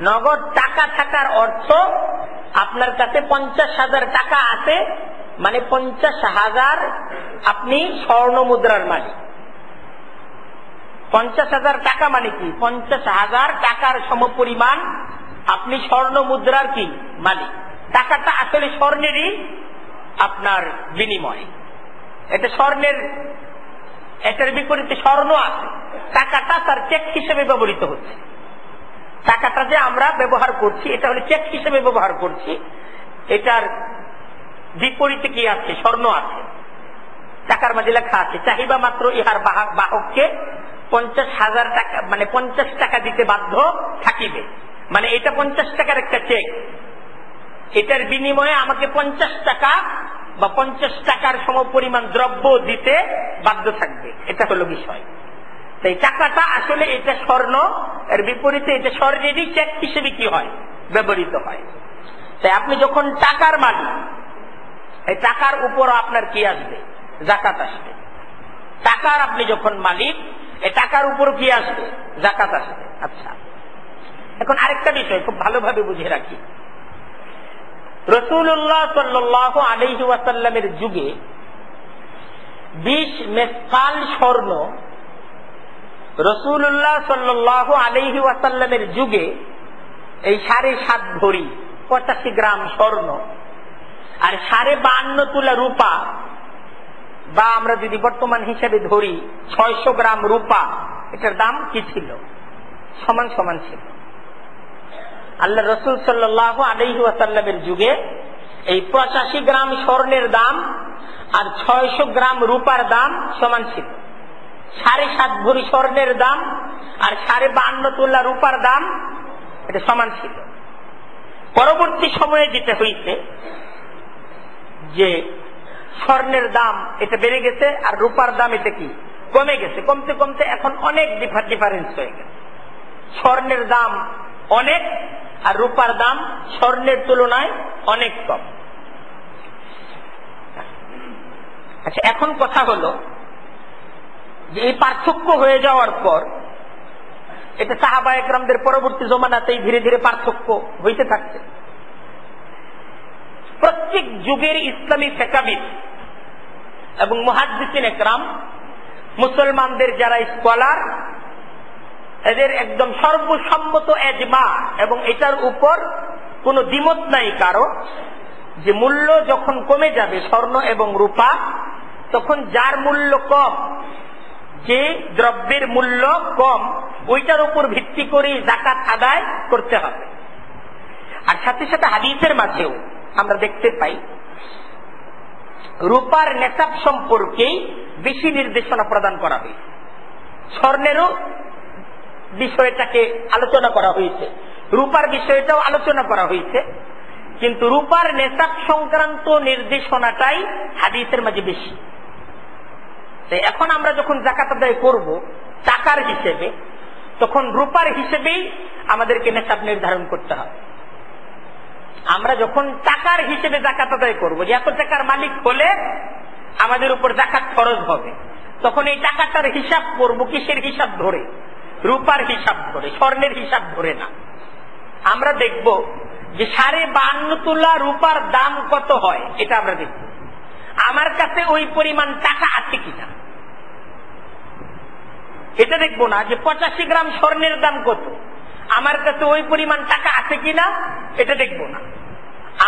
নগদ টাকা থাকার অর্থ আপনার কাছে 50,000 টাকা আছে, মানে 50,000 আপনি স্বর্ণ মুদ্রার মালিক। 50,000 টাকা মানে কি? 50,000 টাকার আপনার বিনিময়। এটা স্বর্ণের, এটার বিপরীতে স্বর্ণ আছে, টাকাটা তার চেক হিসেবে ব্যবহৃত হচ্ছে। টাকাটা যে আমরা ব্যবহার করছি এটা হলো চেক হিসেবে ব্যবহার করছি, এটার বিপরীতে কি আছে? স্বর্ণ আছে। টাকার মাঝে লেখা আছে চাহিবা মাত্র ইহার বাহককে 50,000 টাকা, মানে 50 টাকা দিতে বাধ্য থাকিবে। মানে এটা 50 টাকার একটা চেক, এটার বিনিময়ে আমাকে 50 টাকা বা 50 টাকার সমপরিমাণ দ্রব্য দিতে বাধ্য থাকবে। এটা হলো বিষয়। তাই টাকাটা আসলে এটা স্বর্ণ, এর বিপরীতে এটা স্বর্ণেরই চেক হিসেবে কি হয়? ব্যবহৃত হয়। তাই আপনি যখন টাকার মালিক, এই টাকার উপর আপনার কি আসবে? যাকাত আসবে। টাকার আপনি যখন মালিক, এই টাকার উপর কি আসবে? যাকাত আসবে। আচ্ছা, এখন আরেকটা বিষয় খুব ভালোভাবে বুঝে রাখি। রাসূলুল্লাহ সাল্লাল্লাহু আলাইহি ওয়াসাল্লামের যুগে 20 মেসকাল স্বর্ণ, রাসূলুল্লাহ সাল্লাল্লাহু আলাইহি ওয়াসাল্লামের যুগে এই 7.5 ভরি 85 গ্রাম স্বর্ণ আর 52.5 তোলা রূপা, বা আমরা যদি বর্তমান হিসাবে ধরি 600 গ্রাম রূপা, এটার দাম কি ছিল? সমান সমান ছিল। আল্লাহ রাসূল সাল্লাল্লাহু আলাইহি ওয়াসাল্লামের যুগে এই 85 গ্রাম স্বর্ণের দাম আর 600 গ্রাম রূপার দাম সমান ছিল। 7.5 ভরি স্বর্ণের দাম আর 52.5 তোলা রূপার দাম এটা সমান ছিল। পরবর্তী সময়ে যেটা হয়েছে যে স্বর্ণের দাম এটা বেড়ে গেছে আর রূপার দাম এটা কি কমে গেছে। কমতে কমতে এখন অনেক ডিফারেন্স হয়ে গেছে। স্বর্ণের দাম অনেক আর রূপার দাম স্বর্ণের তুলনায় অনেক কম। আচ্ছা, এখন কথা হলো যে এই পার্থক্য হয়ে যাওয়ার পর এটা সাহাবায়ে কেরামদের পরবর্তী জমানাতেই ধীরে ধীরে পার্থক্য হইতে থাকছে। প্রত্যেক যুগের ইসলামী ফিকহবিদ এবং মুহাদ্দিসিনে কেরাম, মুসলমানদের যারা স্কলার, এদের একদম সর্বসম্মত এজমা এবং এটার উপর কোনো দ্বিমত নাই কারো, যে মূল্য যখন কমে যাবে স্বর্ণ এবং রূপা, তখন যার মূল্য কম, যে দ্রব্যের মূল্য কম, ওইটার উপর ভিত্তি করে যাকাত আদায় করতে হবে। আর সাথে সাথে হাদিসের মাঝেও আমরা দেখতে পাই রূপার নেশাব সম্পর্কেই বেশি নির্দেশনা প্রদান করা হয়েছে। স্বর্ণেরও বিষয়টাকে আলোচনা করা হয়েছে, রূপার বিষয়টাও আলোচনা করা হয়েছে, কিন্তু রূপার নেশাব সংক্রান্ত নির্দেশনাটাই হাদিসের মাঝে বেশি। তাই এখন আমরা যখন যাকাত আদায় করব টাকার হিসেবে, তখন রূপার হিসেবেই আমাদেরকে নেশাব নির্ধারণ করতে হবে। আমরা যখন টাকার হিসেবে যাকাত আদায় করবো, যে এত টাকার মালিক হলে আমাদের উপর যাকাত ফরজ হবে, তখন এই টাকাটার হিসাব করবো কিসের হিসাব ধরে? রূপার হিসাব ধরে, স্বর্ণের হিসাব ধরে না। আমরা দেখব যে 52.5 তোলা রূপার দাম কত হয়, এটা আমরা দেখব। আমার কাছে ওই পরিমাণ টাকা আছে কিনা এটা দেখবো না। যে 85 গ্রাম স্বর্ণের দাম কত, আমার কাছে ওই পরিমাণ টাকা আছে কিনা এটা দেখবো না।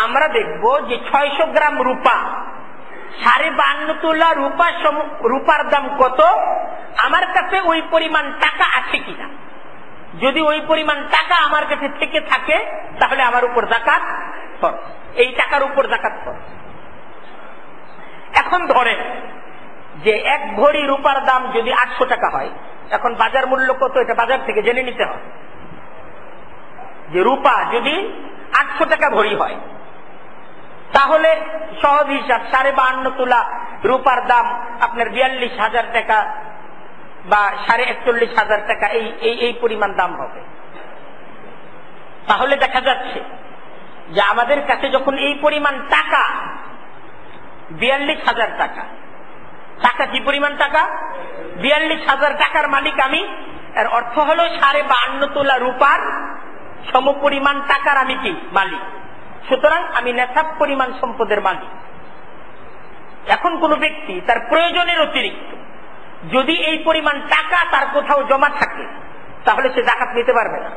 আমরা দেখব যে 600 গ্রাম রূপা, 52.5 তোলা রূপার দাম কত, আমার কাছে ওই পরিমাণ টাকা আছে কিনা। যদি ওই পরিমাণ টাকা আমার কাছে থেকে থাকে তাহলে আমার উপর যাকাত ফরজ, এই টাকার উপর যাকাত ফরজ। এখন ধরেন যে 1 ভরি রূপার দাম যদি 800 টাকা হয়, এখন বাজার মূল্য কত এটা বাজার থেকে জেনে নিতে হবে। যে রূপা যদি 800 টাকা ভরি হয়, তাহলে সহজ হিসাব 52.5 তোলা রূপার দাম আপনার 42,000 টাকা বা 41,500 টাকা, এই পরিমাণ দাম হবে। তাহলে দেখা যাচ্ছে যে আমাদের কাছে যখন এই পরিমাণ টাকা 42,000 টাকা, টাকা কি পরিমাণ টাকা? 42,000 টাকার মালিক আমি। এর অর্থ হলো 52.5 তোলা রূপার সমপরিমাণ টাকার আমি কি মালিক। সুতরাং আমি নেশাব পরিমাণ সম্পদের মালিক। এখন কোন ব্যক্তি তার প্রয়োজনের অতিরিক্ত যদি এই পরিমাণ টাকা তার কোথাও জমা থাকে, তাহলে সে যাকাত নিতে পারবে না,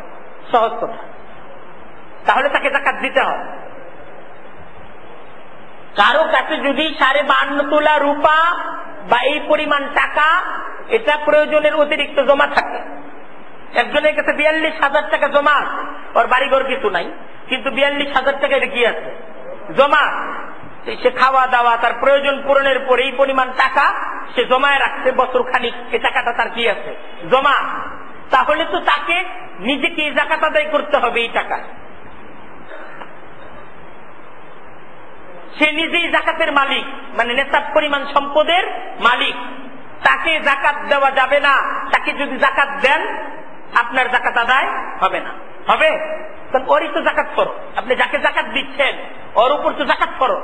সহজ কথা। তাহলে তাকে যাকাত দিতে হবে। কারো কাছে যদি 52.5 তোলা রূপা বা এই পরিমাণ টাকা এটা প্রয়োজনের অতিরিক্ত জমা থাকে, একজনের কাছে 42,000 টাকা জমা আছে, ওর বাড়িঘর কিছু নাই, কিন্তু 42,000 টাকা এটা কি আছে, জমা। সে খাওয়া দাওয়া তার প্রয়োজন পূরণের পর এই পরিমাণ টাকা সে জমায় রাখছে বছর খানিক, এই টাকাটা তার কি আছে, জমা। তাহলে তো তাকে নিজেকে যাকাত আদায় করতে হবে এই টাকা। সে নিজেই যাকাতের মালিক, মানে নেশাব পরিমাণ সম্পদের মালিক, তাকে যাকাত দেওয়া যাবে না। তাকে যদি যাকাত দেন আপনার যাকাত আদায় হবে না। হবে? কারণ ওরই তো যাকাত করো, আপনি যাকে যাকাত দিচ্ছেন ওর উপর তো যাকাত করো।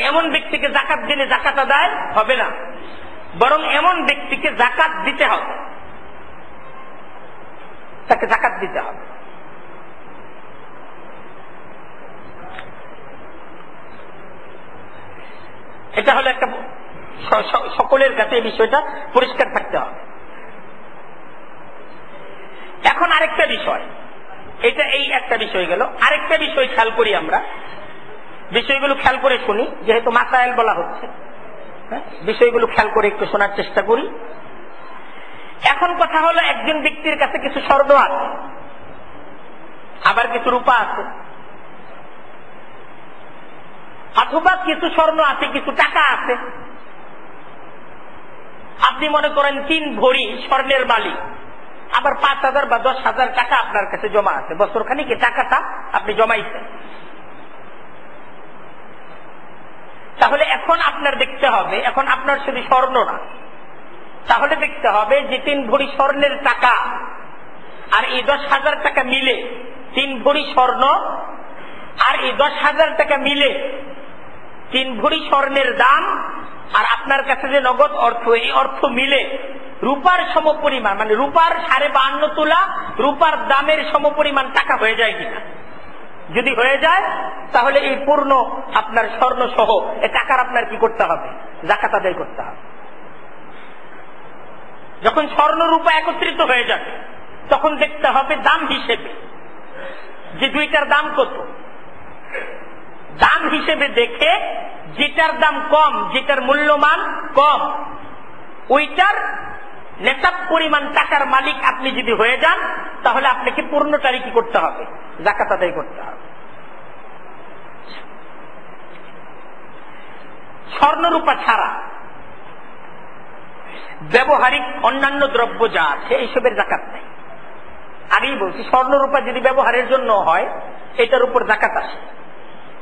এমন ব্যক্তিকে যাকাত দিলে যাকাত আদায় হবে না, বরং এমন ব্যক্তিকে যাকাত দিতে হবে, তাকে যাকাত দিতে হবে। এটা হলো একটা, সকলের কাছে এই বিষয়টা পরিষ্কার থাকতে হবে। এখন আরেকটা বিষয়, এটা এই একটা বিষয় গেল, আরেকটা বিষয় খেয়াল করি আমরা, বিষয়গুলো খেয়াল করে শুনি, যেহেতু মাসাইল বলা হচ্ছে, বিষয়গুলো খেয়াল করে একটু শোনার চেষ্টা করি। এখন কথা হলো, একজন ব্যক্তির কাছে কিছু স্বর্ণ আছে, আবার কিছু রূপা আছে, অথবা কিছু স্বর্ণ আছে, কিছু টাকা আছে। আপনি মনে করেন 3 ভরি স্বর্ণের মালিক, আবার 5,000 বা 10,000 টাকা আপনার কাছে জমা আছে, বছর খানিক টাকাটা আপনি জমাইছেন। তাহলে এখন আপনার দেখতে হবে, এখন আপনার শুধু স্বর্ণ না, তাহলে দেখতে হবে যে 3 ভরি স্বর্ণের টাকা আর এই 10,000 টাকা মিলে, 3 ভরি স্বর্ণ আর এই 10,000 টাকা মিলে 3 ভরি স্বর্ণের দাম, আর আপনার কাছে যে নগদ অর্থ, এই অর্থ মিলে রূপার সমপরিমাণ, মানে রূপার 52.5 তোলা রূপার দামের সমপরিমাণ টাকা হয়ে যায় কিনা। যদি হয়ে যায় তাহলে এই পূর্ণ আপনার স্বর্ণ সহ এই টাকার আপনার কি করতে হবে, যাকাত আদায় করতে হবে। যখন স্বর্ণ রূপা একত্রিত হয়ে যাবে তখন দেখতে হবে দাম হিসেবে যে দুইটার দাম কত, দাম হিসেবে দেখে যেটার দাম কম, যেটার মূল্যমান কম, ওইটার নেশাব পরিমাণ টাকার মালিক আপনি যদি হয়ে যান তাহলে আপনাকে পূর্ণটারই কি করতে হবে, যাকাত আদায় করতে হবে। স্বর্ণরূপা ছাড়া ব্যবহারিক অন্যান্য দ্রব্য যা আছে এইসবের যাকাত নেই। আগেই বলছি, স্বর্ণরূপা যদি ব্যবহারের জন্য হয় এটার উপর যাকাত আসে,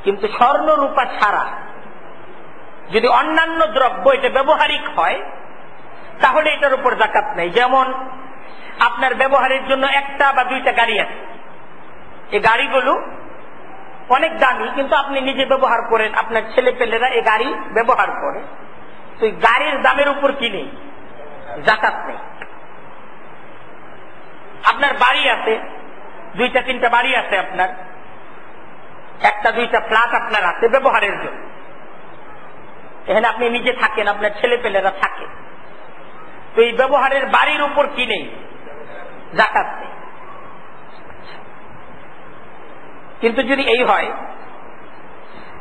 কিন্তু স্বর্ণরূপা ছাড়া যদি অন্যান্য দ্রব্য এটা ব্যবহারিক হয় তাহলে এটার উপর যাকাত নেই। যেমন আপনার ব্যবহারের জন্য 1টা বা 2টা গাড়ি আছে, এই গাড়িগুলো অনেক দামি, কিন্তু আপনি নিজে ব্যবহার করেন, আপনার ছেলে পেলেরা এই গাড়ি ব্যবহার করে, তো এই গাড়ির দামের উপর কি নেই, যাকাত নেই। আপনার বাড়ি আছে, 2টা 3টা বাড়ি আছে আপনার, 1টা 2টা ফ্ল্যাট আপনার আছে ব্যবহারের জন্য, এখানে আপনি নিজে থাকেন, আপনার ছেলে পেলেরা থাকে, তো এই ব্যবহারের বাড়ির উপর কি নেই, যাকাত নেই। কিন্তু যদি এই হয়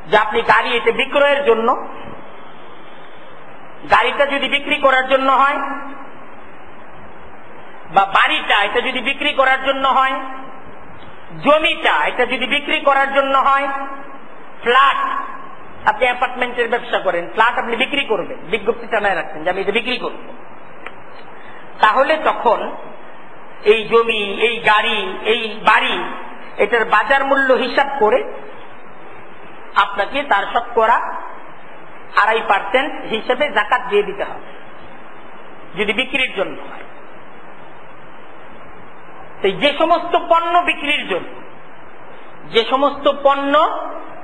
যে আপনি গাড়ি এটা বিক্রয়ের জন্য, গাড়িটা যদি বিক্রি করার জন্য হয়, বা বাড়িটা এটা যদি বিক্রি করার জন্য হয়, জমিটা এটা যদি বিক্রি করার জন্য হয়, ফ্ল্যাট, আপনি অ্যাপার্টমেন্টের ব্যবসা করেন, ফ্ল্যাট আপনি বিক্রি করবেন, বিজ্ঞপ্তি জানায় রাখছেন যে আমি এটা বিক্রি করব, তাহলে তখন এই জমি, এই গাড়ি, এই বাড়ি এটার বাজার মূল্য হিসাব করে আপনাকে তার 2.5% হিসেবে যাকাত দিয়ে দিতে হবে যদি বিক্রির জন্য হয়। যে সমস্ত পণ্য বিক্রির জন্য, যে সমস্ত পণ্য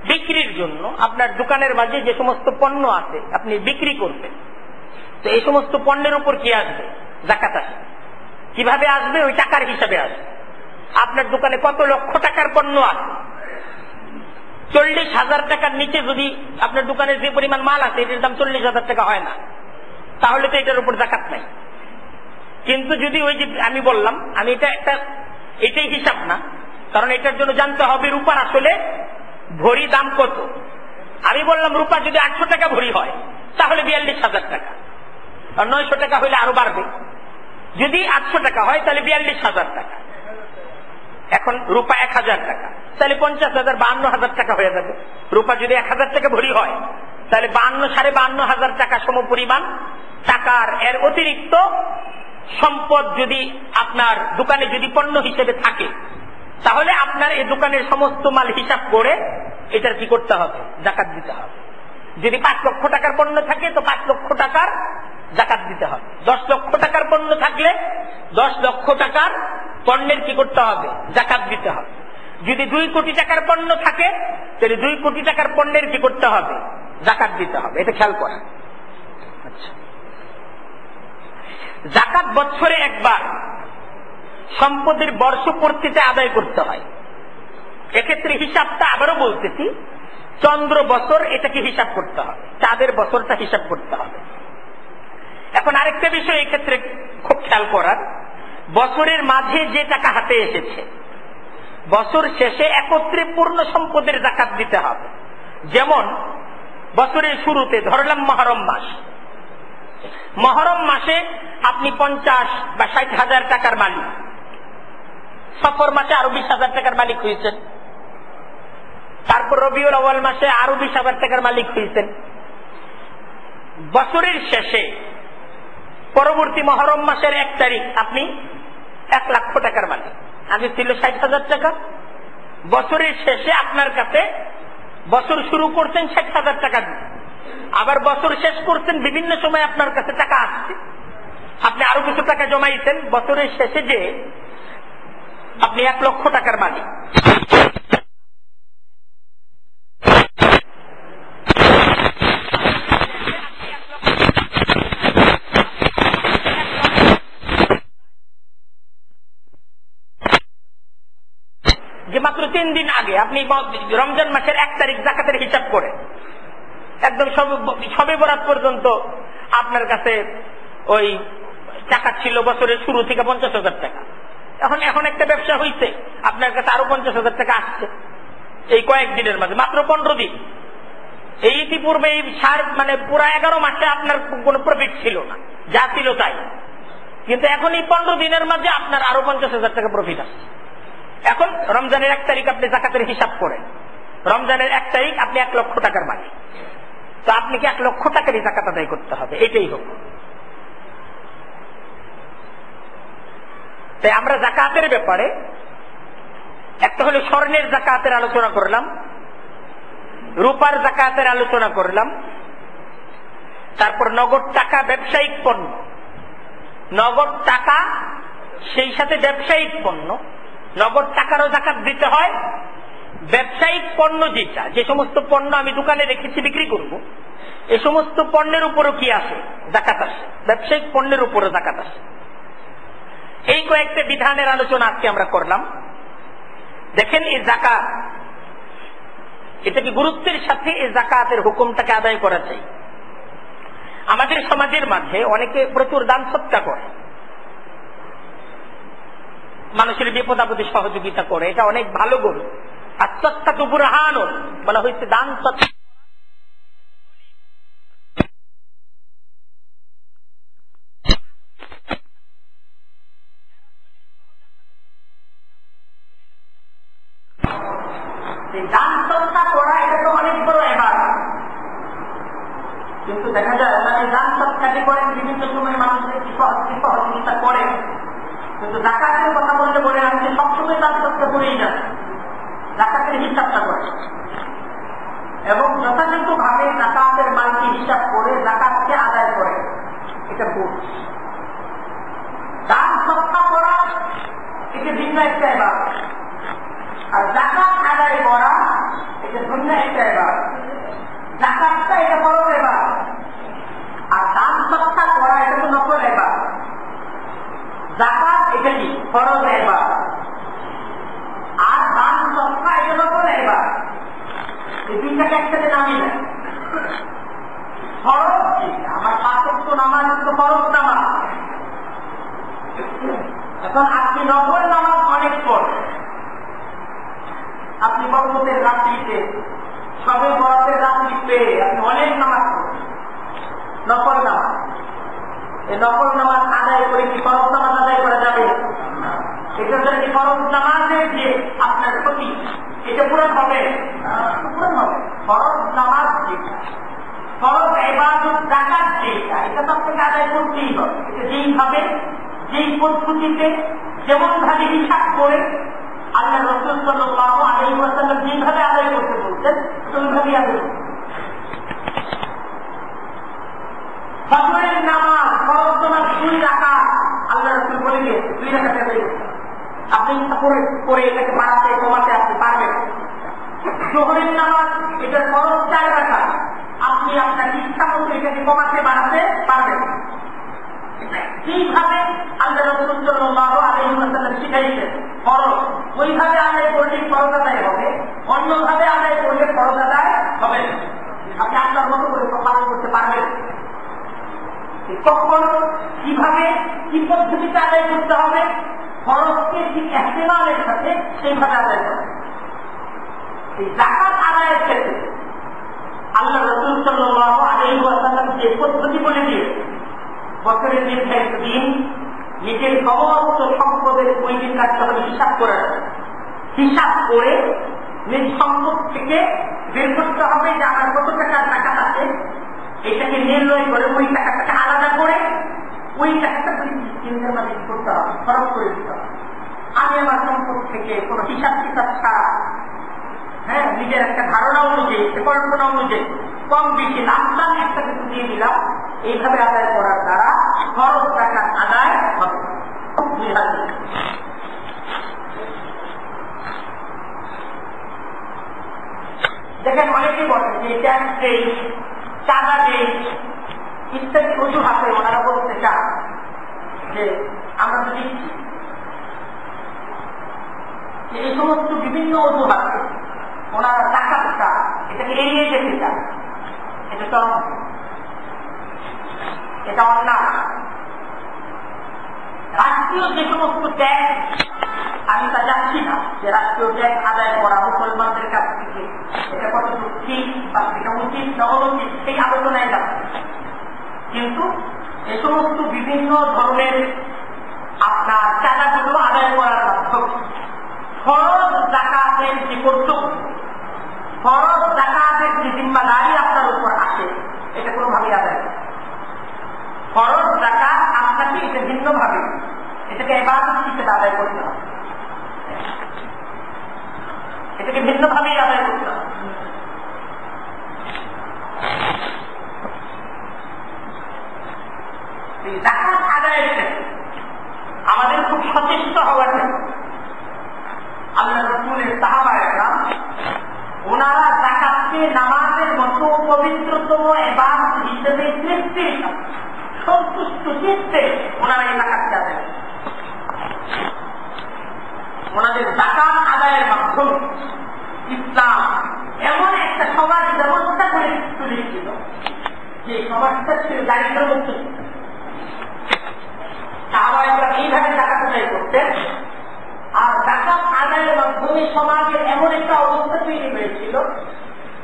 বিক্রির জন্য আপনার দোকানের মাঝে যে সমস্ত পণ্য আছে আপনি বিক্রি করবেন, তো এই সমস্ত পণ্যের উপর কি আসবে, যাকাত আসবে। কিভাবে আসবে, ওই টাকার হিসাবে আসবে। আপনার দোকানে কত লক্ষ টাকার পণ্য আছে, 40,000 টাকার নিচে যদি আপনার দোকানের যে পরিমাণ মাল আছে এটার দাম 40,000 টাকা হয় না, তাহলে তো এটার উপর যাকাত নাই। কিন্তু যদি ওই যে আমি বললাম, আমি এটাই হিসাব না, কারণ এটার জন্য জানতে হবে রূপার আসলে ভরি দাম কত? আমি বললাম রূপা যদি 800 টাকা ভরি হয় তাহলে 42,000 টাকা, আর 900 টাকা হইলে আরো বাড়বে। যদি 800 টাকা হয় তাহলে 42,000 টাকা। এখন রূপা 1,000 টাকা, তাহলে 50,000 52,000 টাকা হয়ে যাবে। রূপা যদি 1,000 টাকা ভরি হয় তাহলে 52,500 টাকা সম পরিমাণ টাকার এর অতিরিক্ত সম্পদ যদি আপনার দোকানে যদি পণ্য হিসেবে থাকে, তাহলে আপনার এই দোকানের সমস্ত মাল হিসাব করে এটার কি করতে হবে? জাকাত দিতে হবে। যদি 5 লক্ষ টাকার পণ্য থাকে তো 5 লক্ষ টাকার জাকাত দিতে হবে। 10 লক্ষ টাকার পণ্য থাকলে 10 লক্ষ টাকার পণ্যের কি করতে হবে? জাকাত দিতে হবে। যদি 2 কোটি টাকার পণ্য থাকে তাহলে 2 কোটি টাকার পণ্যের কি করতে হবে? জাকাত দিতে হবে। এটা খেয়াল করা। আচ্ছা, জাকাত বছরে একবার সম্পদের বর্ষপূর্তিতে আদায় করতে হয়। এক্ষেত্রে হিসাবটা আবারও বলতেছি, চন্দ্র বছর এটাকে হিসাব করতে হবে, চাঁদের বছরটা হিসাব করতে হবে। এখন আরেকটা বিষয় এক্ষেত্রে খুব খেয়াল করার, বছরের মাঝে যে টাকা হাতে এসেছে বছর শেষে একত্রে পূর্ণ সম্পদের জাকাত দিতে হবে। যেমন বছরের শুরুতে ধরলাম মহরম মাস, মহরম মাসে আপনি 50 বা 60,000 টাকার মালিক, সফর মাসে আরো 20,000 টাকার মালিক হয়েছেন, তারপর রবিউল আউয়াল মাসে আরো 20,000 টাকার মালিক হয়েছেন। বছরের শেষে পরবর্তী মহরম মাসের 1 তারিখ আপনি 1 লক্ষ টাকার মালিক, আগে ছিল 60,000 টাকা। বছরের শেষে আপনার কাছে বছর শুরু করছেন 60,000 টাকা দিয়ে, আবার বছর শেষ করছেন, বিভিন্ন সময় আপনার কাছে টাকা আসছে, আপনি আরো কিছু টাকা জমাইছেন, বছরের শেষে যে আপনি 1 লক্ষ টাকার মালিক। যে মাত্র 3 দিন আগে আপনি রমজান মাসের 1 তারিখ জাকাতের হিসাব করে একদম সবে বরাত পর্যন্ত আপনার কাছে ওই টাকা ছিল বছরের শুরু থেকে 50,000 টাকা। এখন একটা ব্যবসা হইছে, আপনার কাছে আরো 50,000 টাকা আসছে এই কয়েকদিনের মাঝে, মাত্র 15 দিন। এই ইতিপূর্বে এই মানে পুরা 11 মাসে আপনার কোন প্রফিট ছিল না, যা ছিল তাই। কিন্তু এখন এই 15 দিনের মাঝে আপনার আরো 50,000 টাকা প্রফিট আসছে। এখন রমজানের 1 তারিখ আপনি জাকাতের হিসাব করেন, রমজানের 1 তারিখ আপনি 1 লক্ষ টাকার মালিক, তো আপনি কি 1 লক্ষ টাকারই জাকাত আদায় করতে হবে, এটাই হোক। তাই আমরা জাকাতের ব্যাপারে একটা হলো স্বর্ণের জাকাতের আলোচনা করলাম, রূপার জাকাতের আলোচনা করলাম, তারপর নগদ টাকা ব্যবসায়িক পণ্য, নগদ টাকা সেই সাথে ব্যবসায়িক পণ্য, নগদ টাকারও জাকাত দিতে হয়। ব্যবসায়িক পণ্য যেটা, যে সমস্ত পণ্য আমি দোকানে রেখেছি বিক্রি করব, এই সমস্ত পণ্যের উপরও কি আসে? জাকাত আসে। ব্যবসায়িক পণ্যের উপরও জাকাত আসে। এই কয়েকটা বিধানের আলোচনা আজকে আমরা করলাম। দেখেন এই জাকাত, এটা কি গুরুত্বের সাথে এই জাকাতের হুকুমটাকে আদায় করা চাই। আমাদের সমাজের মাঝে অনেকে প্রচুর দান সৎকা করে, মানুষের বিপদ আপদে সহযোগিতা করে, এটা অনেক ভালো গুণ। আর সৎকা তো বুরহান বলা হয়েছে, দান সৎকা দান সৎকা করা, এটা তো অনেক বড় ইবাদত। কিন্তু দেখা যায় মানে দান সৎকাটি করেন, বিভিন্ন সময় মানুষের সহযোগিতা করেন, কিন্তু জাকাতের কথা বলতে বলে আমি সবসময় দান সৎকা করেই যান, জাকাতের হিসাবটা করে এবং যথাযথ ভাবে জাকাতের মালকে হিসাব করে জাকাতকে আদায় করে, এটা ভুল। দান সৎকা করা এটা ভিন্ন একটা ইবাদত, আর জাকাত আদায় করা এটা ভিন্ন একটা ইবাদত। জাকাতটা এটা বড় ইবাদত, আর দান সৎকা করা এটা তো নফল ইবাদত। জাকাত এটা কি ফরজ ইবাদত, আর দান সৎকা এটা নফল ইবাদত। এই দুইটাকে একসাথে নামিয়ে দেয়। ফরজ আমার 5 ওয়াক্ত নামাজ তো ফরজ নামাজ, এখন আপনি নফল নামাজ অনেক পড়ে, আপনি বরকতের রাত্রিতে, সবে বরকতের রাত্রিতে আপনি অনেক নামাজ পড়েন, নফল নামাজ। এই নফল নামাজ আদায় করে কি ফরজ নামাজ আদায় করা যাবে? এটা কি ফরজ নামাজের যে আপনার ক্ষতি, এটা পূরণ হবে? পূরণ হবে। ফরজ নামাজ যেটা, ফরজ ইবাদত যাকাত যেটা, এটা তো আপনাকে আদায় করতেই হবে। এটা যেইভাবে, যেই পদ্ধতিতে, যেমন ভাবে হিসাব করে আল্লাহ রাসূল সাল্লাল্লাহু আলাইহি ওয়াসাল্লাম যেভাবে আদায় করতে বলতেন সেইভাবেই আদায় করতেন। ফজরের নামাজ, ফরজ নামাজ 2 রাকাত আল্লাহ রাসূল বলে দিয়ে 2 রাকাত আদায় করতেন। আপনি করে এটাকে বাড়াতে কমাতে আপনি পারবেন। জোহরের নামাজ, এটা ফরজ 4 রাকাত, আপনি আপনার ইচ্ছা মতো এটাকে কমাতে বাড়াতে পারবেন। যেইভাবে আল্লাহ রাসূল সাল্লাল্লাহু আলাইহি ওয়াসাল্লাম শিখাইছেন ফরজ, ওইভাবে আদায় করলে ফরজ আদায় হবে, অন্যভাবে আদায় করলে ফরজ আদায় হবে না। আপনি আপনার মতো করে পালন করতে পারবেন। কখন, কিভাবে, কি পদ্ধতিতে আদায় করতে হবে, ফরজকে ঠিক ইহতিমামের সাথে সেইভাবে আদায় করতে হবে। এই যাকাত আদায়ের ক্ষেত্রে আল্লাহ রাসূল সাল্লাল্লাহু আলাইহি ওয়াসাল্লাম যে পদ্ধতি বলে দিয়েছেন, বছরের নির্ধারিত দিন নিজের সমস্ত সম্পদের ওই দিন কাজটা হবে হিসাব করে, হিসাব করে নিজ সম্পদ থেকে বের করতে হবে যে আমার কত টাকার টাকা আছে, এটাকে নির্ণয় করে ওই টাকাটাকে আলাদা করে ওই টাকাটা চিন্তার মাঝে করতে হবে, খরচ করে দিতে হবে। আমি আমার সম্পদ থেকে কোনো হিসাব কিতাব ছাড়া, হ্যাঁ, নিজের একটা ধারণা অনুযায়ী, কল্পনা অনুযায়ী কম বেশি লাভ একটা কিছু দিয়ে দিলাম, এইভাবে আদায় করার দ্বারা খরচ টাকার আদায় হবে। দেখেন অনেকেই বলেন যে ট্যাক্স দেই, চাঁদা দেই ইত্যাদি অজুহাতে ওনারা বলতে চান যে আমরা তো দিচ্ছি। এই সমস্ত বিভিন্ন অজুহাতে ওনারা টাকা এটাকে এড়িয়ে যেতে চান। এটা চরম, এটা অন্যায়। রাষ্ট্রীয় যে সমস্ত ট্যাক্স, আমি তা যাচ্ছি না যে রাষ্ট্রীয় ট্যাক্স আদায় করা মুসলমানদের কাছ থেকে এটা কতটুকু ঠিক বা এটা উচিত না অনুচিত সেই আলোচনায় যাচ্ছে। কিন্তু এ সমস্ত বিভিন্ন ধরনের আপনার চাঁদাগুলো আদায় করার মাধ্যমে ফরজ যাকাতের যে কর্তব্য, ফরজ যাকাতের যে জিম্মাদারি আপনার উপর আসে, এটা কোনোভাবেই আদায় করে। ফরজ যাকাত আপনাকে এটা ভিন্নভাবে, এটাকে ইবাদত হিসেবে আদায় করতে হবে, এটাকে ভিন্নভাবেই আদায় করতে হবে। যাকাত আদায়ের ক্ষেত্রে আমাদের খুব সচেষ্ট হওয়ার ক্ষেত্রে আল্লাহ রাসূলের সাহাবায়েরা ওনারা যাকাতকে নামাজের মতো পবিত্রতম ইবাদত হিসেবে তৃপ্তির সাথে সন্তুষ্ট চিত্তে ওনারা এই যাকাতকে আদায় করেন। ওনাদের যাকাত আদায়ের মাধ্যমে ইসলাম এমন একটা সমাজ ব্যবস্থা করে তুলেছিল যে সমাজটা ছিল দারিদ্র্যমুক্ত। সাহাবায়েরা এইভাবে যাকাত আদায় করতেন, আর যাকাত আদায়ের মাধ্যমে সমাজের এমন একটা অবস্থা তৈরি হয়েছিল,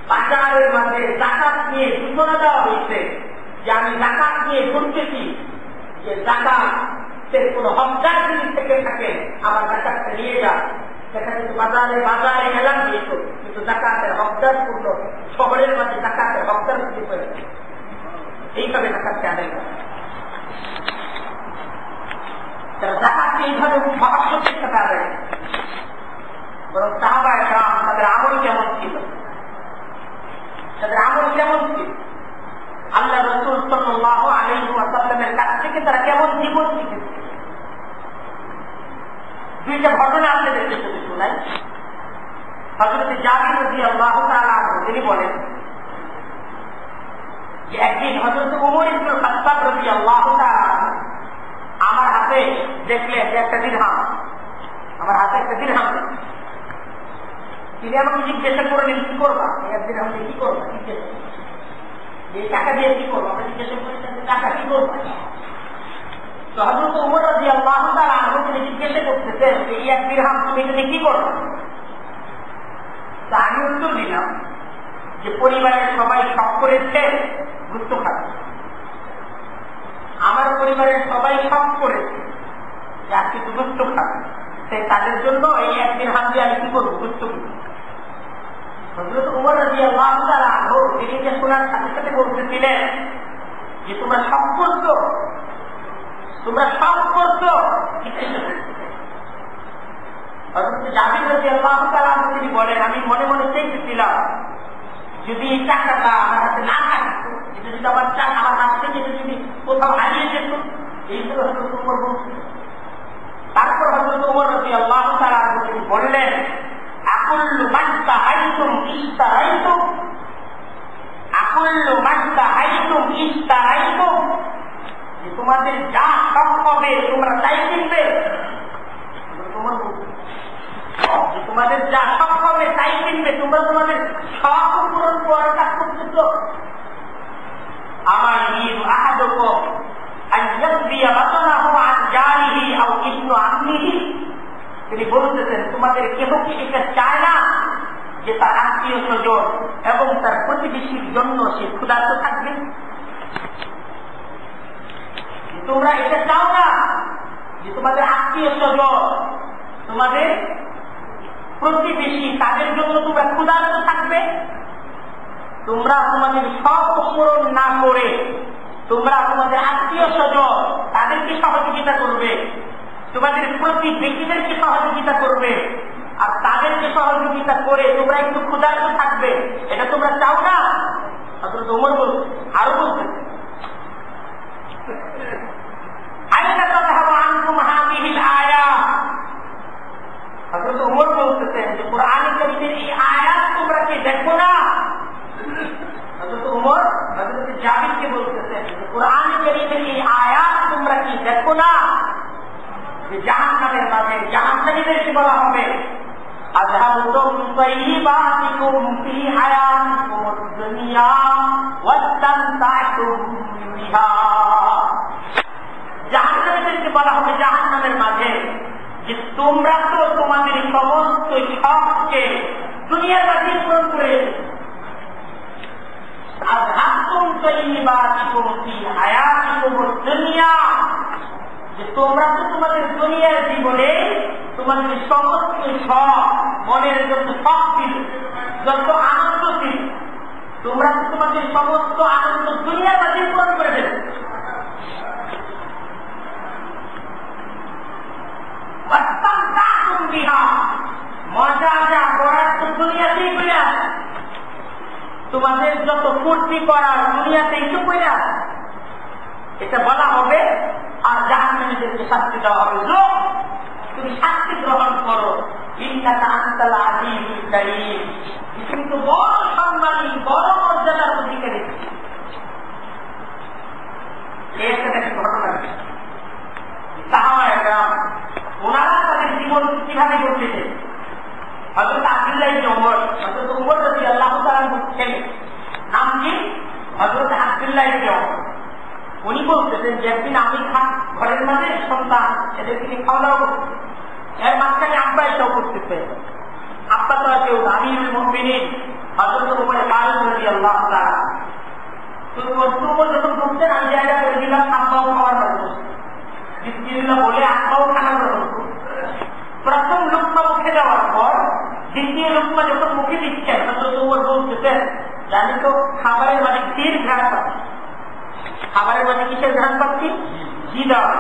বাজারের মাঝে যাকাত নিয়ে সূচনা দেওয়া হয়েছে যে আমি যাকাত নিয়ে ঘুরতেছি, যে যাকাতের কোন হকদার যদি থেকে থাকেন আমার যাকাতটা নিয়ে যান। সেটা কিন্তু বাজারে এলান দিয়েছ, কিন্তু যাকাতের হকদার পূর্ণ শহরের মাঝে যাকাতের হকদার তৈরি হয়েছে। এইভাবে যাকাতকে আদায় করে তারা যাকাতকে এইভাবে মহাসত্যের সাথে আদায় করে। বরং সাহাবায়েরা তাদের আমল কেমন ছিল, তাদের আমল কেমন ছিল, আল্লাহ রাসূল সাল্লাল্লাহু আলাইহি ওয়াসাল্লামের কাছ থেকে তারা কেমন জীবন শিখেছে। দুইটা ঘটনা আপনাদেরকে যদি শোনাই। হযরত জাবির রাদিয়াল্লাহু তাআলা আনহু তিনি বলেন যে একদিন হযরত ওমর ইবনে খাত্তাব রাদিয়াল্লাহু তাআলা আমার হাতে দেখলেন যে একটা দিরহাম, আমার হাতে একটা দিরহাম। তিনি আমাকে জিজ্ঞাসা করলেন কি করবা, এক দিরহাম দিয়ে কি করবা, যে টাকা দিয়ে কি করবো, আমরা জিজ্ঞাসা করেছেন টাকা কি করবো। তো হযরত ওমর রাদিয়াল্লাহু তাআলা আনহু তিনি জিজ্ঞাসা করতেছেন যে এই এক দিরহাম তুমি এখানে কি করবে। তা আমি উত্তর দিলাম যে পরিবারের সবাই সব করেছে, গুস্ত খাবে। আমার পরিবারের সবাই সব করেছে যা কিছু গুস্ত খাবে, সেই তাদের জন্য এই একদিন হাত দিয়ে আমি কি করবো, গুস্ত কিনবো। হযরত উমর রাদিয়াল্লাহু তাআলা আনহু তিনি যে শোনার সাথে সাথে বলতেছিলেন যে তোমরা সব করছো, তোমরা সব করছো। হযরত জাবির রাদিয়াল্লাহু তাআলা আনহু তিনি বলেন, আমি মনে মনে চেয়েছিলাম যদি এই টাকাটা আমার হাতে না থাকতো, এটা যদি আমার আমার হাত থেকে যদি কোথাও হারিয়ে যেত, এই তো হযরত উমর বলছেন। তারপর হযরত উমর রাদিয়াল্লাহু তাআলা আনহু তিনি বললেন, আকুল্লু মান তাহাইতুম ইস্তারাইতুম, আকুল্লু মান তাহাইতুম ইস্তারাইতুম, যে তোমাদের যা সব হবে তোমরা তাই কিনবে। তোমাদের যা সব হবে তাই কিনবে, তোমরা তোমাদের সব পূরণ করার কাজ করতেছ। আমার ঈদ আহাদুকুম আন ইয়াকদিয়া বাতানাহু আন জারিহি আও ইবনু আম্মিহি, তিনি বলতেছেন তোমাদের কেহ কি এটা চায় না যে তার আত্মীয় স্বজন এবং তার প্রতিবেশীর জন্য সে ক্ষুধার্ত থাকবে? তোমরা এটা চাও না যে তোমাদের আত্মীয় স্বজন, তোমাদের প্রতিবেশী, তাদের জন্য তোমরা ক্ষুধার্ত থাকবে? তোমরা তোমাদের সব পূরণ না করে তোমরা তোমাদের আত্মীয় স্বজন তাদেরকে সহযোগিতা করবে, তোমাদের প্রতিবেশীদেরকে সহযোগিতা করবে, আর তাদেরকে সহযোগিতা করে তোমরা একটু ক্ষুধার্ত থাকবে, এটা তোমরা চাও না? হযরত ওমর বলছে, আরো বলছে, আইনা তাযহাবু আনকুম হাযিহিল আয়াত, হযরত ওমর বলতেছেন যে কোরআনে কারীমের এই আয়াত তোমরা কি দেখো না? হযরত ওমর হযরত জাবিরকে বলতেছেন যে কোরআনে কারীমের এই আয়াত তোমরা কি দেখো না যে জাহান্নামের মাঝে জাহান্নামীদেরকে বলা হবে আযহাবতুম তাইয়িবাতিকুম ফি হায়াতিকুমুদ দুনিয়া ওয়াস্তামতা'তুম বিহা, জাহান্নামীদেরকে বলা হবে জাহান্নামের মাঝে যে তোমরা তো তোমাদের সমস্ত শখকে দুনিয়ার মাঝে পূরণ করে আযহাবতুম তাইয়িবাতিকুম ফি হায়াতিকুমুদ দুনিয়া, যে তোমরা তো তোমাদের দুনিয়ার জীবনে তোমাদের সমস্ত শখ, মনের যত শখ ছিল, যত আনন্দ ছিল, তোমরা তো তোমাদের সমস্ত আনন্দ দুনিয়ার মাঝে পূরণ করে দেবে। মজা যা করার তো দুনিয়াতেই করে আছে, তোমাদের যত ফুর্তি করার দুনিয়াতেই তো করে আছে, এটা বলা হবে। আর জাহান্নামীদেরকে শাস্তি দেওয়া হবে, লোক তুমি শাস্তি গ্রহণ করো, ইন্নাকা আনতাল আজিজুল কারীম, কিন্তু বড় সম্মানী, বড় মর্যাদার অধিকারী। এই একটা ঘটনা, সাহাবায়ে কেরাম ওনারা তাদের জীবন কিভাবে করতেছে। হযরত আব্দুল্লাহ ইবনে ওমর, হযরত ওমর রাদিয়াল্লাহু তাআলা ছেলে, নাম কি? হযরত আব্দুল্লাহ ইবনে ওমর। উনি বলতেছেন যে একদিন আমি ঘরের মাঝে সন্তান এদেরকে নিয়ে খাওয়া দাওয়া করছি, এর মাঝখানে আব্বা এসে উপস্থিত হয়েছে। আব্বা তো কেউ আমিরুল মুমিনিন হযরত ওমর রাদিয়াল্লাহু তাআলা। ওমর যখন ঢুকছেন আমি জায়গা করে দিলাম, আব্বাও খাওয়ার পাশে বিসমিল্লাহ বলে আব্বাও খানা গ্রহণ করছে। প্রথম লুকমা মুখে দেওয়ার পর দ্বিতীয় লুকমা যখন মুখে দিচ্ছেন হযরত ওমর বলতেছেন, জানি তো খাবারের মাঝে ক্ষীর ঘ্রাণ পাচ্ছি, খাবারের মাঝে কিসের ঘ্রাণ পাচ্ছি? ঘি দেওয়া।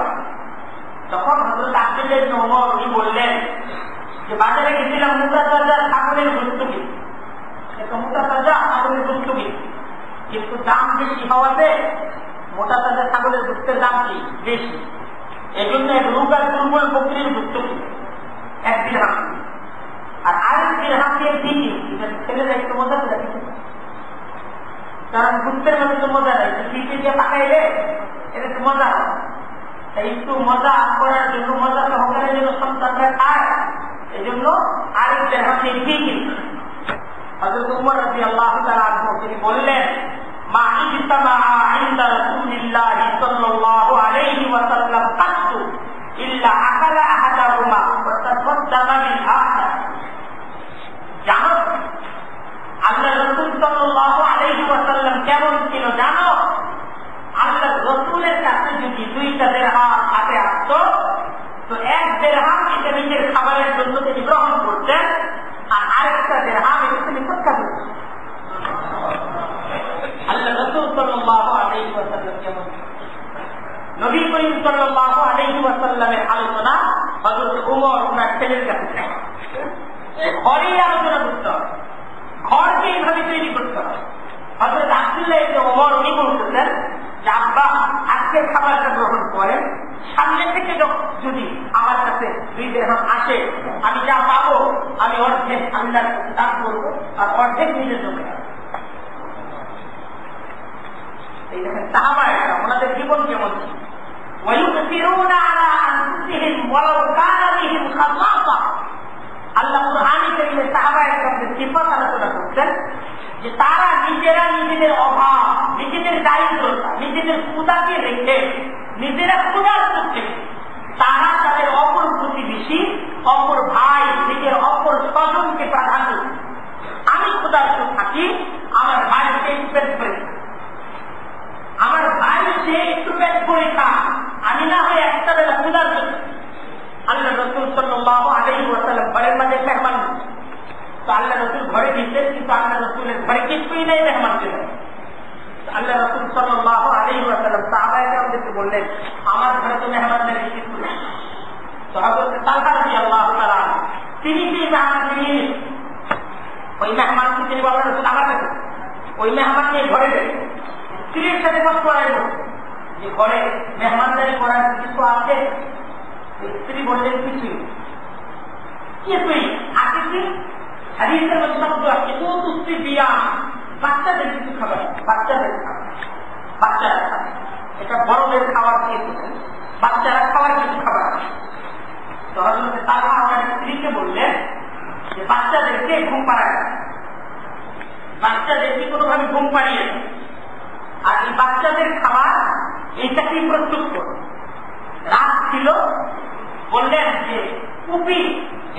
তখন হযরত আব্দুল্লাহ ইবনে ওমর উনি বললেন যে বাজারে গেছিলাম মোটা তাজা ছাগলের গোশত কিনতে, মোটা তাজা ছাগলের গোশত কিনতে, কিন্তু দাম বেশি হওয়াতে মোটা তাজা ছাগলের গোশতের দাম কি বেশি, এই জন্য এক রোগ আর দুর্বল বকরির গোশত কিনতে এক দিরহাম, আর আরেক দিরহাম দিয়ে দিই ছেলেরা একটু মজা করে দিতে, কারণ গোশতের মধ্যে তো মজা নাই, ফিটে দিয়ে পাকাইলে এটা একটু মজা হয়, একটু মজা করার জন্য, মজা সহকারের জন্য সন্তানরা খায়, এই জন্য আরেক দিরহাম দিয়ে দিয়ে কিনতে। হযরত ওমর রাদিয়াল্লাহু তাআলা আনহু তিনি বললেন, মা ইজতামাআ ইনদা রাসূলিল্লাহি সাল্লাল্লাহু আলাইহি ওয়াসাল্লাম কাতু ইল্লা আকালা আহাদাহুমা ওয়া তাসাদ্দাকা বিল আখার। জানো কেমন ছিল জানো? আল্লাহ রসুলের কাছে যদি 2টা দিরহাম হাতে আসত, তো 1 দিরহাম এটা নিজের খাবারের জন্য তিনি গ্রহণ করতেন, আর আরেকটা দিরহাম এটা তিনি প্রত্যাখ্যান করতেন। আল্লাহ রসুল সাল্লাল্লাহু আলাইহি ওয়াসাল্লাম কেমন? নবী করিম সাল্লাল্লাহু আলাইহি ওয়াসাল্লামের আলোচনা হযরত ওমর ওনার ছেলের কাছে যায়। ঘরেই আলোচনা করতে হবে, ঘরকে এইভাবে তৈরি করতে হবে। হযরত আব্দুল্লাহ ইবনে ওমর উনি বলতেছেন যে আব্বা আজকের খাবারটা গ্রহণ করেন, সামনে থেকে যদি আমার কাছে 2 দিরহাম আসে, আমি যা পাবো আমি অর্ধেক আল্লাহর কাছে দান করবো আর অর্ধেক নিজের জন্য। এই দেখেন সাহাবায়েরা ওনাদের জীবন কেমন ছিল। আল্লাহ কুরআনে কারীমে সাহাবায়ে-কেরামদের সিফাত আলোচনা করছেন যে তারা নিজেরা নিজেদের অভাব, নিজেদের দারিদ্রতা, নিজেদের ক্ষুধাকে রেখে নিজেরা ক্ষুধার করছে, তারা তাদের অপর প্রতিবেশী, অপর ভাই, নিজের অপর স্বজনকে প্রাধান্য দেয়। আমি ক্ষুধার্ত থাকি, আমার ভাই সে পেট ভরে, আমার ভাই সে একটু পেট ভরে খা, আমি না হয় একটা বেলা ক্ষুধার্ত। আল্লাহ রাসূল সাল্লাল্লাহু আলাইহি ওয়াসাল্লাম ঘরের মাঝে মেহমান, তো আল্লাহ রাসূল ঘরে দিতেন, কিন্তু আল্লাহ রাসূলের ঘরে কিছুই নেই, মেহমান ছিল। আল্লাহ রাসূল সাল্লাল্লাহু আলাইহি ওয়াসাল্লাম সাহাবায়ে-কেরামদেরকে বললেন, আমার ঘরে তো মেহমানদের কিছু নেই। তো হযরত তালহা রাদিয়াল্লাহু তাআলা তিনি সেই মেহমানকে নিয়ে ওই মেহমানকে তিনি বললেন রাসূল আমার কাছে, ওই মেহমান নিয়ে ঘরে গেলেন, স্ত্রীর সাথে কথা বলাইল যে ঘরে মেহমানদারি করার কিছু আছে? স্ত্রী বললেন কিছুই। কিছুই আছে কি? হাদিসের মধ্যে শব্দ আছে ও তুস্তি বিয়া, বাচ্চাদের কিছু খাবার, বাচ্চাদের খাবার, বাচ্চারা খাবে, এটা বড়দের খাবার দিয়ে বাচ্চারা খাওয়ার কিছু খাবার আছে। তো হযরত তালহা আমার স্ত্রীকে বললেন যে বাচ্চাদেরকে ঘুম পাড়ায়, বাচ্চাদেরকে কোনোভাবে ঘুম পাড়িয়ে, আর এই বাচ্চাদের খাবার এইটাকেই প্রস্তুত করো। রাত ছিল, বললেন যে কুপি,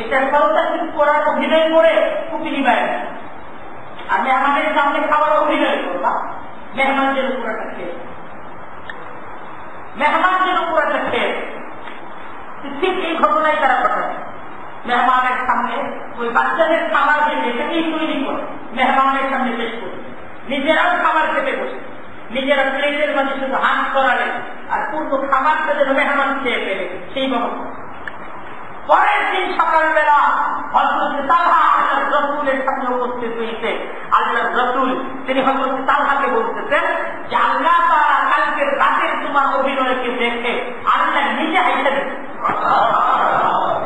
এটা সৌতাশিক করার অভিনয় করে কুপি নিবাই, আর মেহমানের সামনে খাবার অভিনয় করবা, মেহমানদের উপর একটা খেয়ে, মেহমানদের উপর একটা খেয়ে। ঠিক এই ঘটনাই তারা ঘটাবে। মেহমানের সামনে ওই বাচ্চাদের খাবার খেতে সেটাই তৈরি করে মেহমানের সামনে পেশ করে, নিজেরাও খাবার খেতে বসে, নিজেরা প্লেটের মাঝে শুধু হাত করালেন, আর পূর্ণ খাবারটা যেন মেহমান খেয়ে ফেলে সেই ব্যবস্থা। পরের দিন সকালবেলা হযরত তালহা আল্লাহর রাসূলের সামনে উপস্থিত হয়েছে। আল্লাহর রাসূল তিনি হযরত তালহাকে বলতেছেন যে আল্লাহ তাআলা কালকের রাতের তোমার অভিনয়কে দেখে আল্লাহ নিজে হাসে দিয়েছেন,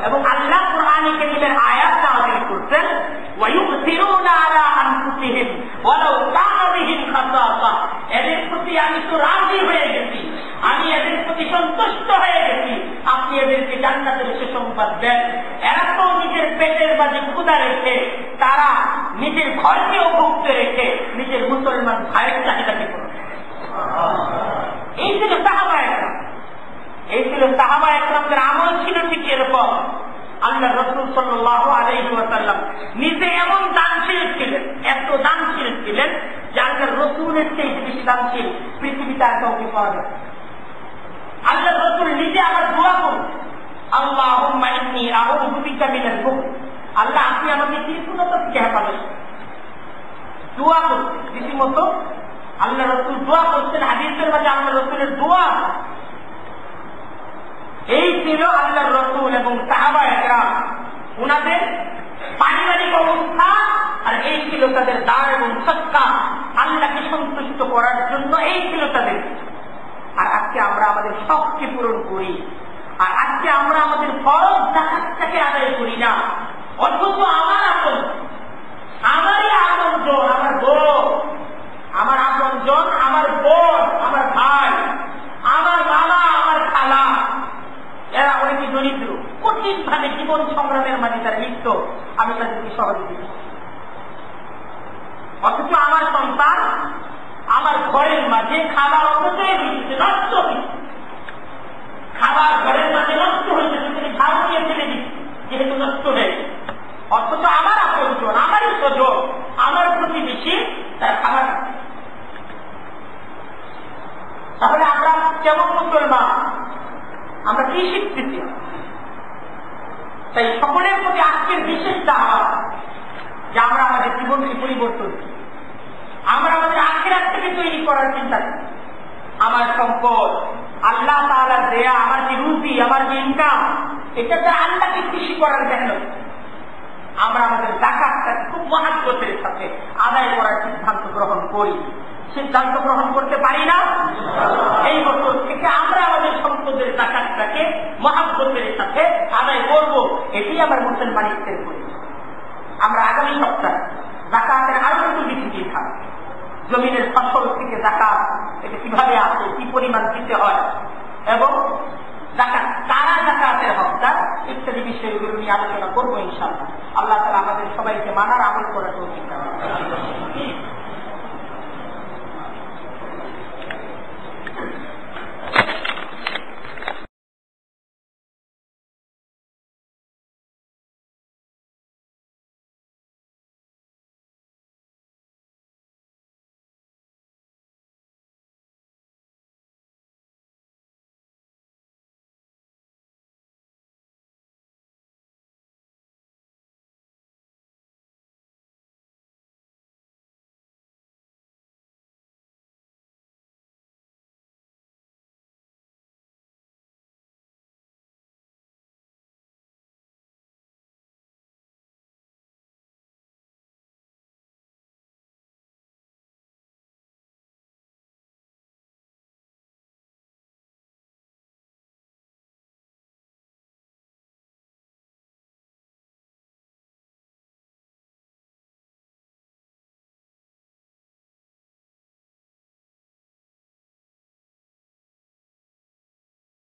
এবং আল্লাহ কুরআনে কারীমের আয়াত নাযিল করছেন ওয়ায়ুসিরুনা আলা আনফুসিহিম ওয়ালাউ কানা বিহিম খাসাসা। এদের প্রতি আমি তো রাজি হয়ে গেছি, আমি এদের প্রতি সন্তুষ্ট হয়ে গেছি, আপনি এদেরকে জান্নাতের সুসংবাদ দেন। এরা তো নিজের পেটের মাঝে ক্ষুধা রেখে, তারা নিজের ঘরকেও ভুগতে রেখে নিজের মুসলমান ভাইয়ের চাহিদাকে করবে। এই ছিল সাহাবা-একরাম, এই ছিল সাহাবা-একরামদের আমল ছিল ঠিক এরকম। আল্লাহ রাসূল সাল্লাল্লাহু আলাইহি ওয়াসাল্লাম নিজে এমন দানশীল ছিলেন, এত দানশীল ছিলেন যে আল্লাহর রাসূলের চেয়ে বেশি দানশীল পৃথিবীতে আর কাউকে পাওয়া যায়। আল্লাহ রাসূল নিজে আবার দোয়া করতেন, আল্লাহুম্মা ইন্নী আউযু বিকা মিনাল বুখল, আল্লাহ আপনি আমাকে কৃপণতা থেকে হেফাজত করুন। দোয়া করতেন রীতিমতো আল্লাহ রাসূল দোয়া করতেন। হাদিসের মাঝে আল্লাহ রাসূলের দোয়া, এই ছিল আল্লাহর রাসূল এবং সাহাবা-একরাম ওনাদের পারিবারিক অবস্থা, আর এই ছিল তাদের দান এবং সদকা আল্লাহকে সন্তুষ্ট করার জন্য, এই ছিল তাদের। আর আজকে আমরা আমাদের শখকে পূরণ করি, আর আজকে আমরা আমাদের ফরজ যাকাতটাকে আদায় করি না, অথচ আমার আপন, আমারই আপনজন, আমার বোন, আমার আপনজন, আমার বোন, আমার ভাই, আমার মামা, আমার খালা, এরা অনেকে দরিদ্র, কঠিন ভাবে জীবন সংগ্রামের মাঝে তারা লিপ্ত, আমি তাদেরকে সহযোগিতা, অথচ আমার সন্তান আমার ঘরের মাঝে খাবার অপচয় হয়েছে, নষ্ট হয়েছে, খাবার ঘরের মাঝে নষ্ট হয়েছে, তুমি ঝাড়ু দিয়ে ফেলে দিচ্ছি যেহেতু নষ্ট হয়েছে, অথচ আমার আপনজন, আমারই স্বজন, আমার প্রতিবেশী তার খাবার। কি শিখতেছি? তাই সকলের প্রতি আজকের বিশেষ দাওয়াত যে আমরা আমাদের জীবনকে পরিবর্তন করি, আমরা আমাদের আখিরাত থেকে তৈরি করার চিন্তা করি। আমার সম্পদ আল্লাহ তাআলার দেয়া, আমার যে রুজি, আমার যে ইনকাম, এটাতে আল্লাহকে খুশি করার জন্য আমরা আমাদের যাকাতটা খুব মহাব্বতের সাথে আদায় করার সিদ্ধান্ত গ্রহণ করি। সিদ্ধান্ত গ্রহণ করতে পারি না? এই বছর থেকে আমরা আমাদের সম্পদের যাকাতটাকে মহাব্বতের সাথে আদায় করব। এটি আমার মুসলমানিত্বের পরিচয়। আমরা আগামী সপ্তাহে যাকাতের আরো একটু বিধি থাকবে। জমিনের ফসল থেকে যাকাত এটা কিভাবে আসে, কি পরিমাণ দিতে হয়, এবং যাকাত কারা যাকাতের হকদার ইত্যাদি বিষয়গুলো নিয়ে আলোচনা করবো ইনশাআল্লাহ। আল্লাহ তাআলা আমাদের সবাইকে মানার আমল করার তৌফিক দান করুন।